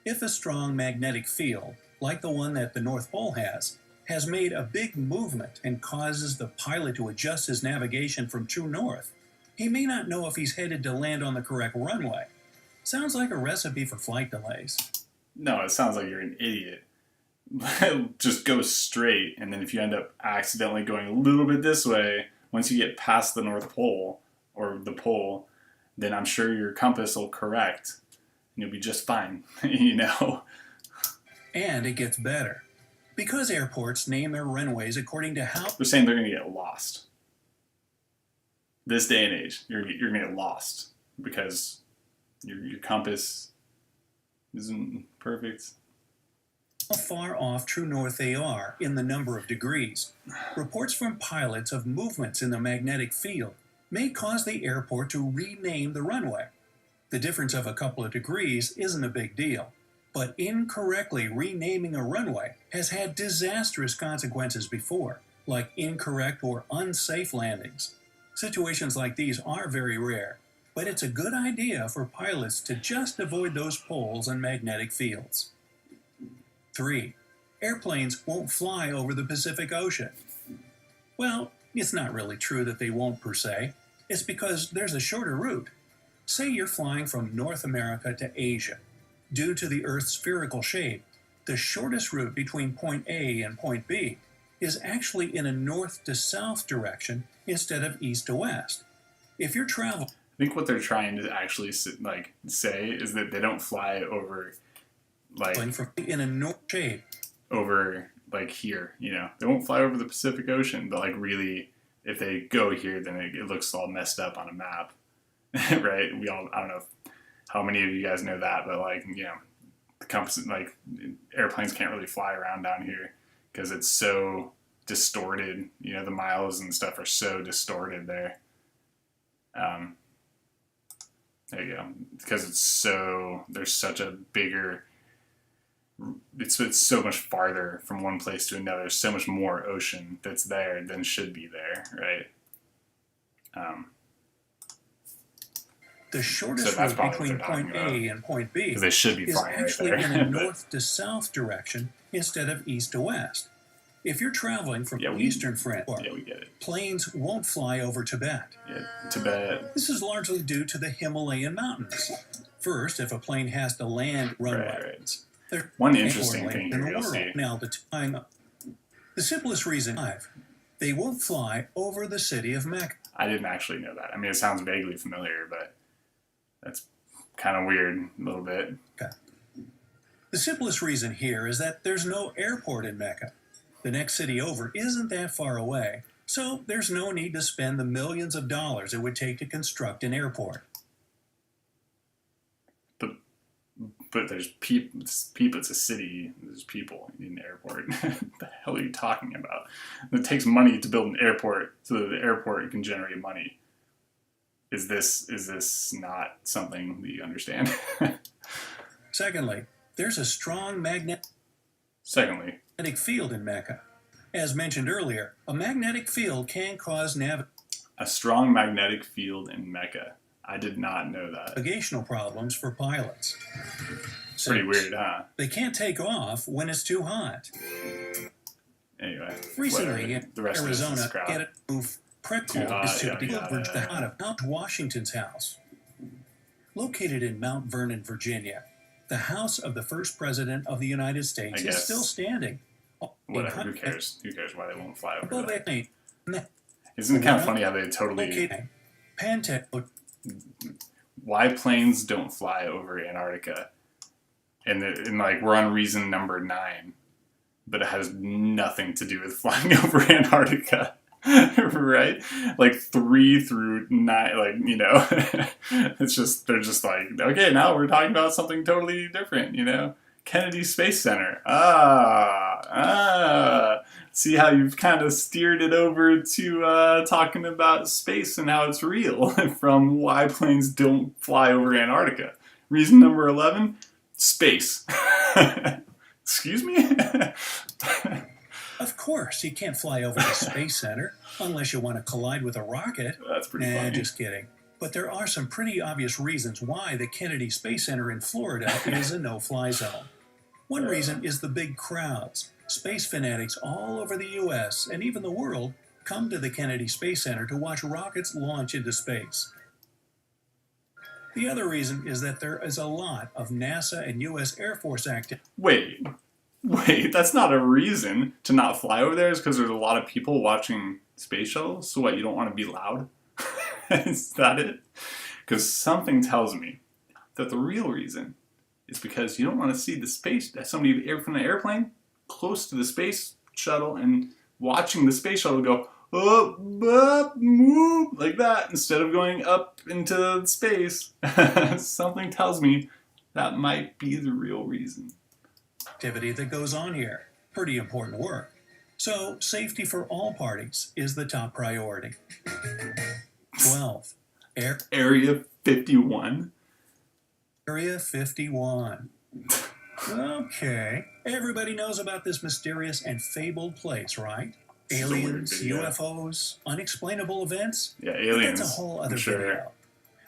E: If a strong magnetic field, like the one that the North Pole has made a big movement and causes the pilot to adjust his navigation from true north, he may not know if he's headed to land on the correct runway. Sounds like a recipe for flight delays.
A: No, it sounds like you're an idiot. Just go straight, and then if you end up accidentally going a little bit this way, once you get past the North Pole, or the pole, then I'm sure your compass will correct, and you'll be just fine, you know?
E: And it gets better. Because airports name their runways according to how
A: They're saying they're going to get lost. This day and age, you're going to get lost because your compass isn't perfect.
E: far off true north they are in the number of degrees. Reports from pilots of movements in the magnetic field may cause the airport to rename the runway. The difference of a couple of degrees isn't a big deal, but incorrectly renaming a runway has had disastrous consequences before, like incorrect or unsafe landings. Situations like these are very rare, but it's a good idea for pilots to just avoid those poles and magnetic fields. 3. Airplanes won't fly over the Pacific Ocean. Well, it's not really true that they won't per se. It's because there's a shorter route. Say you're flying from North America to Asia. Due to the Earth's spherical shape, the shortest route between point A and point B is actually in a north to south direction instead of east to west. If you're traveling,
A: I think what they're trying to actually say is that they don't fly over
E: in a north shape,
A: over like here, you know. They won't fly over the Pacific Ocean, but like really, if they go here, then it looks all messed up on a map, right? I don't know how many of you guys know that, but like, you know, the compass, like airplanes can't really fly around down here because it's so distorted. You know, the miles and stuff are so distorted there. There you go. Because there's such a bigger, it's so much farther from one place to another, so much more ocean that's there than should be there, right?
E: the shortest
A: that's
E: route
A: probably
E: between
A: what they're
E: point
A: talking about.
E: A and point B
A: Because they should be
E: is
A: flying right
E: actually
A: there.
E: in a north to south direction instead of east to west. If you're traveling from Eastern France,
A: we get it.
E: planes won't fly over Tibet.
A: Yeah, Tibet.
E: This is largely due to the Himalayan mountains. First, if a plane has to land runway,
A: Right. One interesting thing here you'll see.
E: Now, the simplest reason, they won't fly over the city of Mecca.
A: I didn't actually know that. I mean, it sounds vaguely familiar, but that's kind of weird a little bit.
E: Okay. The simplest reason here is that there's no airport in Mecca. The next city over isn't that far away, so there's no need to spend the millions of dollars it would take to construct an airport.
A: But there's people. It's people. It's a city. There's people in an airport. What the hell are you talking about? It takes money to build an airport so that the airport can generate money. Is this not something that you understand?
E: Secondly, there's a strong magnetic field in Mecca. As mentioned earlier, a magnetic field can cause
A: a strong magnetic field in Mecca. I did not know that.
E: navigational problems for pilots.
A: Pretty
E: 6,
A: weird, huh?
E: they can't take off when it's too hot.
A: Anyway,
E: Recently
A: whatever.
E: in
A: The rest of this
E: Arizona,
A: is crap.
E: get a move Preckle
A: hot,
E: is to
A: yeah,
E: be
A: yeah,
E: over the
A: yeah.
E: heart of Mount Washington's house. Located in Mount Vernon, Virginia, the house of the first president of the United States is still standing.
A: Whatever, who cares? Who cares why they won't fly over
E: Above
A: that?
E: 8.
A: Isn't it kind of funny how they totally...
E: Located Pantech.
A: Why planes don't fly over Antarctica? And like, we're on reason number 9. But it has nothing to do with flying over Antarctica. Right? Like 3 through 9, like, you know. It's just, they're just like, okay, now we're talking about something totally different, you know. Kennedy Space Center. See how you've kind of steered it over to talking about space and how it's real from why planes don't fly over Antarctica. Reason number 11, space. Excuse me?
E: Of course, you can't fly over the Space Center unless you want to collide with a rocket.
A: That's pretty funny.
E: Just kidding. But there are some pretty obvious reasons why the Kennedy Space Center in Florida is a no-fly zone. One reason is the big crowds. Space fanatics all over the U.S. and even the world come to the Kennedy Space Center to watch rockets launch into space. The other reason is that there is a lot of NASA and U.S. Air Force activity.
A: Wait, that's not a reason to not fly over there, is because there's a lot of people watching space shuttles? So what, you don't want to be loud? Is that it? Because something tells me that the real reason is because you don't want to see the space, somebody from the airplane close to the space shuttle and watching the space shuttle go up, move, like that, instead of going up into space. Something tells me that might be the real reason.
E: Activity that goes on here. Pretty important work. So, safety for all parties is the top priority. 12.
A: Area 51.
E: Area 51. Okay. Everybody knows about this mysterious and fabled place, right? Aliens, UFOs, unexplainable events?
A: Yeah, aliens.
E: That's a whole other video.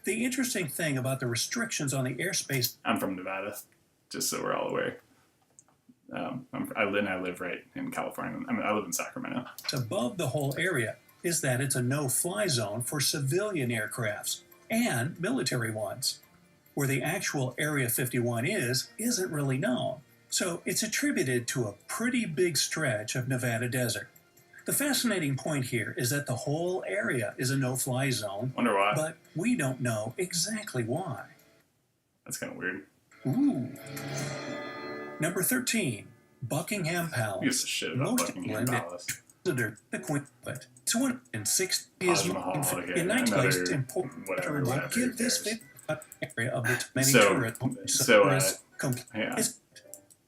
E: The interesting thing about the restrictions on the airspace...
A: I'm from Nevada, just so we're all aware. I live right in California. I live in Sacramento.
E: Above the whole area is that it's a no-fly zone for civilian aircrafts and military ones. Where the actual Area 51 isn't really known, so it's attributed to a pretty big stretch of Nevada desert. The fascinating point here is that the whole area is a no-fly zone.
A: Wonder why.
E: But we don't know exactly why.
A: That's kind of weird.
E: Ooh. Number 13, Buckingham Palace.
A: Who gives a shit about Buckingham Palace?
E: The Queen. It's 160
A: Taj Mahal, okay.
E: in 9 places important.
A: Whatever,
E: Give this area of the many tourists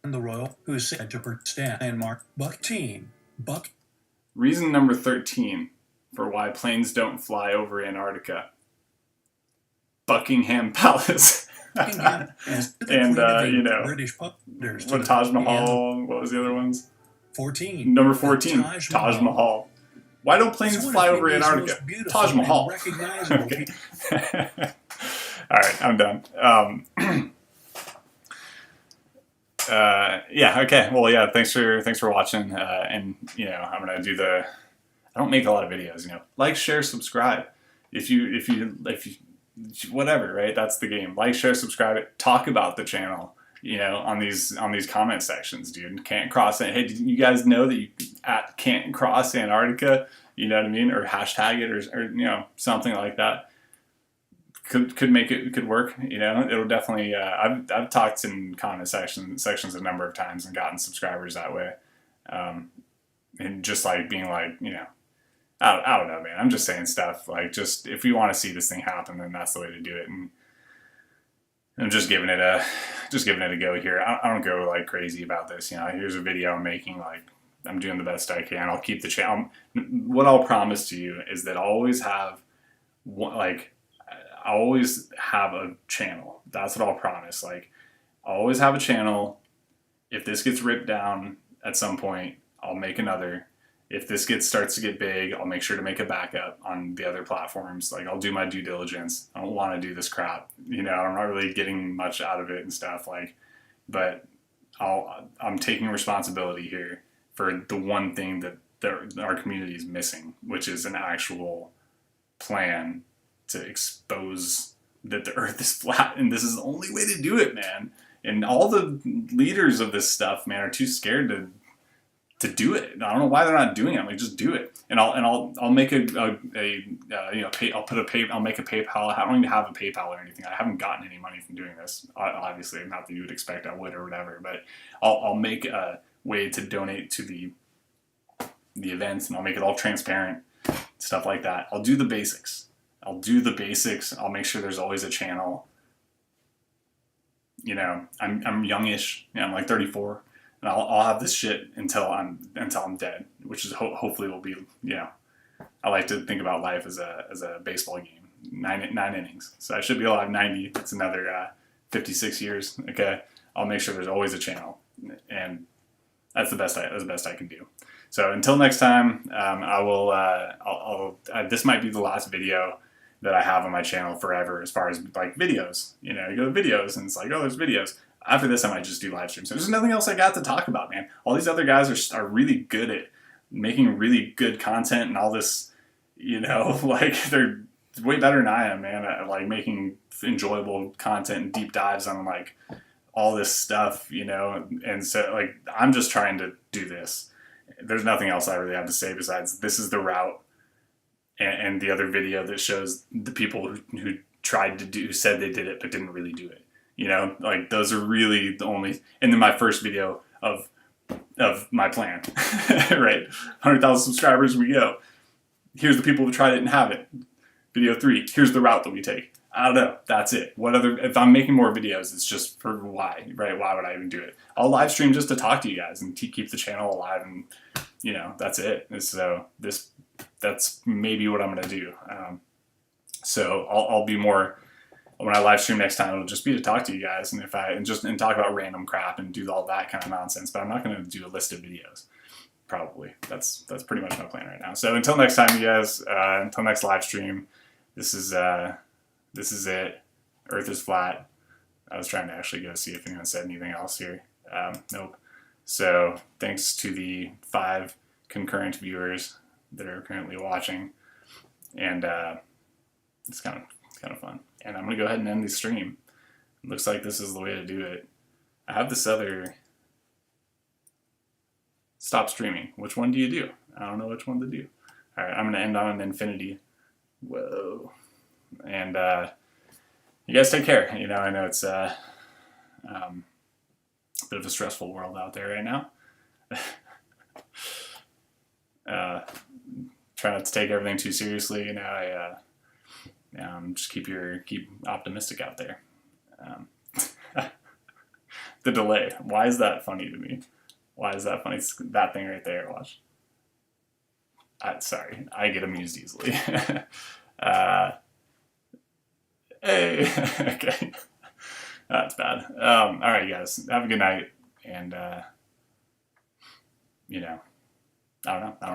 E: and the royal who is said to stand and mark Buck.
A: Reason number 13 for why planes don't fly over Antarctica. Buckingham Palace.
E: And
A: you know,
E: British
A: what Taj Mahal, what was the other ones?
E: 14.
A: Number 14, Taj Mahal. Why don't planes fly over Antarctica? Taj Mahal. Okay. All right, I'm done. Yeah, okay. Well, yeah, thanks for watching. And you know, I'm gonna do I don't make a lot of videos. You know, like, share, subscribe. If you whatever, right? That's the game. Like, share, subscribe. Talk about the channel. You know, on these comment sections, dude. Can't cross it. Hey, did you guys know that you can't cross Antarctica? You know what I mean? Or hashtag it, or you know, something like that. could make it could work. You know, it'll definitely. I've talked in comment sections a number of times and gotten subscribers that way, and just like being like, you know, I don't know, man. I'm just saying stuff like, just if you want to see this thing happen, then that's the way to do it. And I'm just giving it a go here. I don't go like crazy about this. You know, here's a video I'm making. Like, I'm doing the best I can. I'll keep the channel. What I'll promise to you is that I'll always have one, like, I always have a channel. That's what I'll promise. Like, I'll always have a channel. If this gets ripped down at some point, I'll make another. If this starts to get big, I'll make sure to make a backup on the other platforms. Like, I'll do my due diligence. I don't want to do this crap. You know, I'm not really getting much out of it and stuff. Like, but I'm taking responsibility here for the one thing that our community is missing, which is an actual plan to expose that the Earth is flat, and this is the only way to do it, man. And all the leaders of this stuff, man, are too scared to do it. I don't know why they're not doing it. I'm like, just do it. And I'll make I'll make a PayPal. I don't even have a PayPal or anything. I haven't gotten any money from doing this. Obviously, not that you would expect I would or whatever. But I'll make a way to donate to the events, and I'll make it all transparent, stuff like that. I'll do the basics. I'll make sure there's always a channel. You know, I'm youngish. You know, I'm like 34. And I'll have this shit until I'm dead, which is hopefully will be, you know, I like to think about life as a baseball game, nine innings. So I should be alive 90. That's another 56 years. Okay, I'll make sure there's always a channel, and that's the best I can do. So until next time, I will. This might be the last video that I have on my channel forever, as far as like videos. You know, you go to videos and it's like, oh, there's videos. After this, I might just do live streams. There's nothing else I got to talk about, man. All these other guys are really good at making really good content and all this, you know, like they're way better than I am, man, at like making enjoyable content and deep dives on like all this stuff, you know. And so like, I'm just trying to do this. There's nothing else I really have to say besides this is the route, and the other video that shows the people who said they did it but didn't really do it. You know, like those are really the only, and then my first video of my plan, right? 100,000 subscribers, we go. Here's the people who tried it and have it. Video 3, here's the route that we take. I don't know, that's it. If I'm making more videos, it's just for why, right? Why would I even do it? I'll live stream just to talk to you guys and keep the channel alive, and you know, that's it. So that's maybe what I'm gonna do. So I'll be more. When I live stream next time, it'll just be to talk to you guys and talk about random crap and do all that kind of nonsense. But I'm not going to do a list of videos. Probably that's pretty much my plan right now. So until next time, you guys. Until next live stream. This is it. Earth is flat. I was trying to actually go see if anyone said anything else here. Nope. So thanks to the 5 concurrent viewers that are currently watching, and it's kind of fun. And I'm going to go ahead and end the stream. It looks like this is the way to do it. I have this other stop streaming. Which one do you do? I don't know which one to do. All right, I'm going to end on an infinity. Whoa. And you guys take care. You know, I know it's a bit of a stressful world out there right now. Try not to take everything too seriously. You know, just keep optimistic out there. The delay. Why is that funny to me? Why is that funny? It's that thing right there. Watch. Sorry, I get amused easily. Hey, okay, that's bad. All right, guys, have a good night, and you know, I don't know.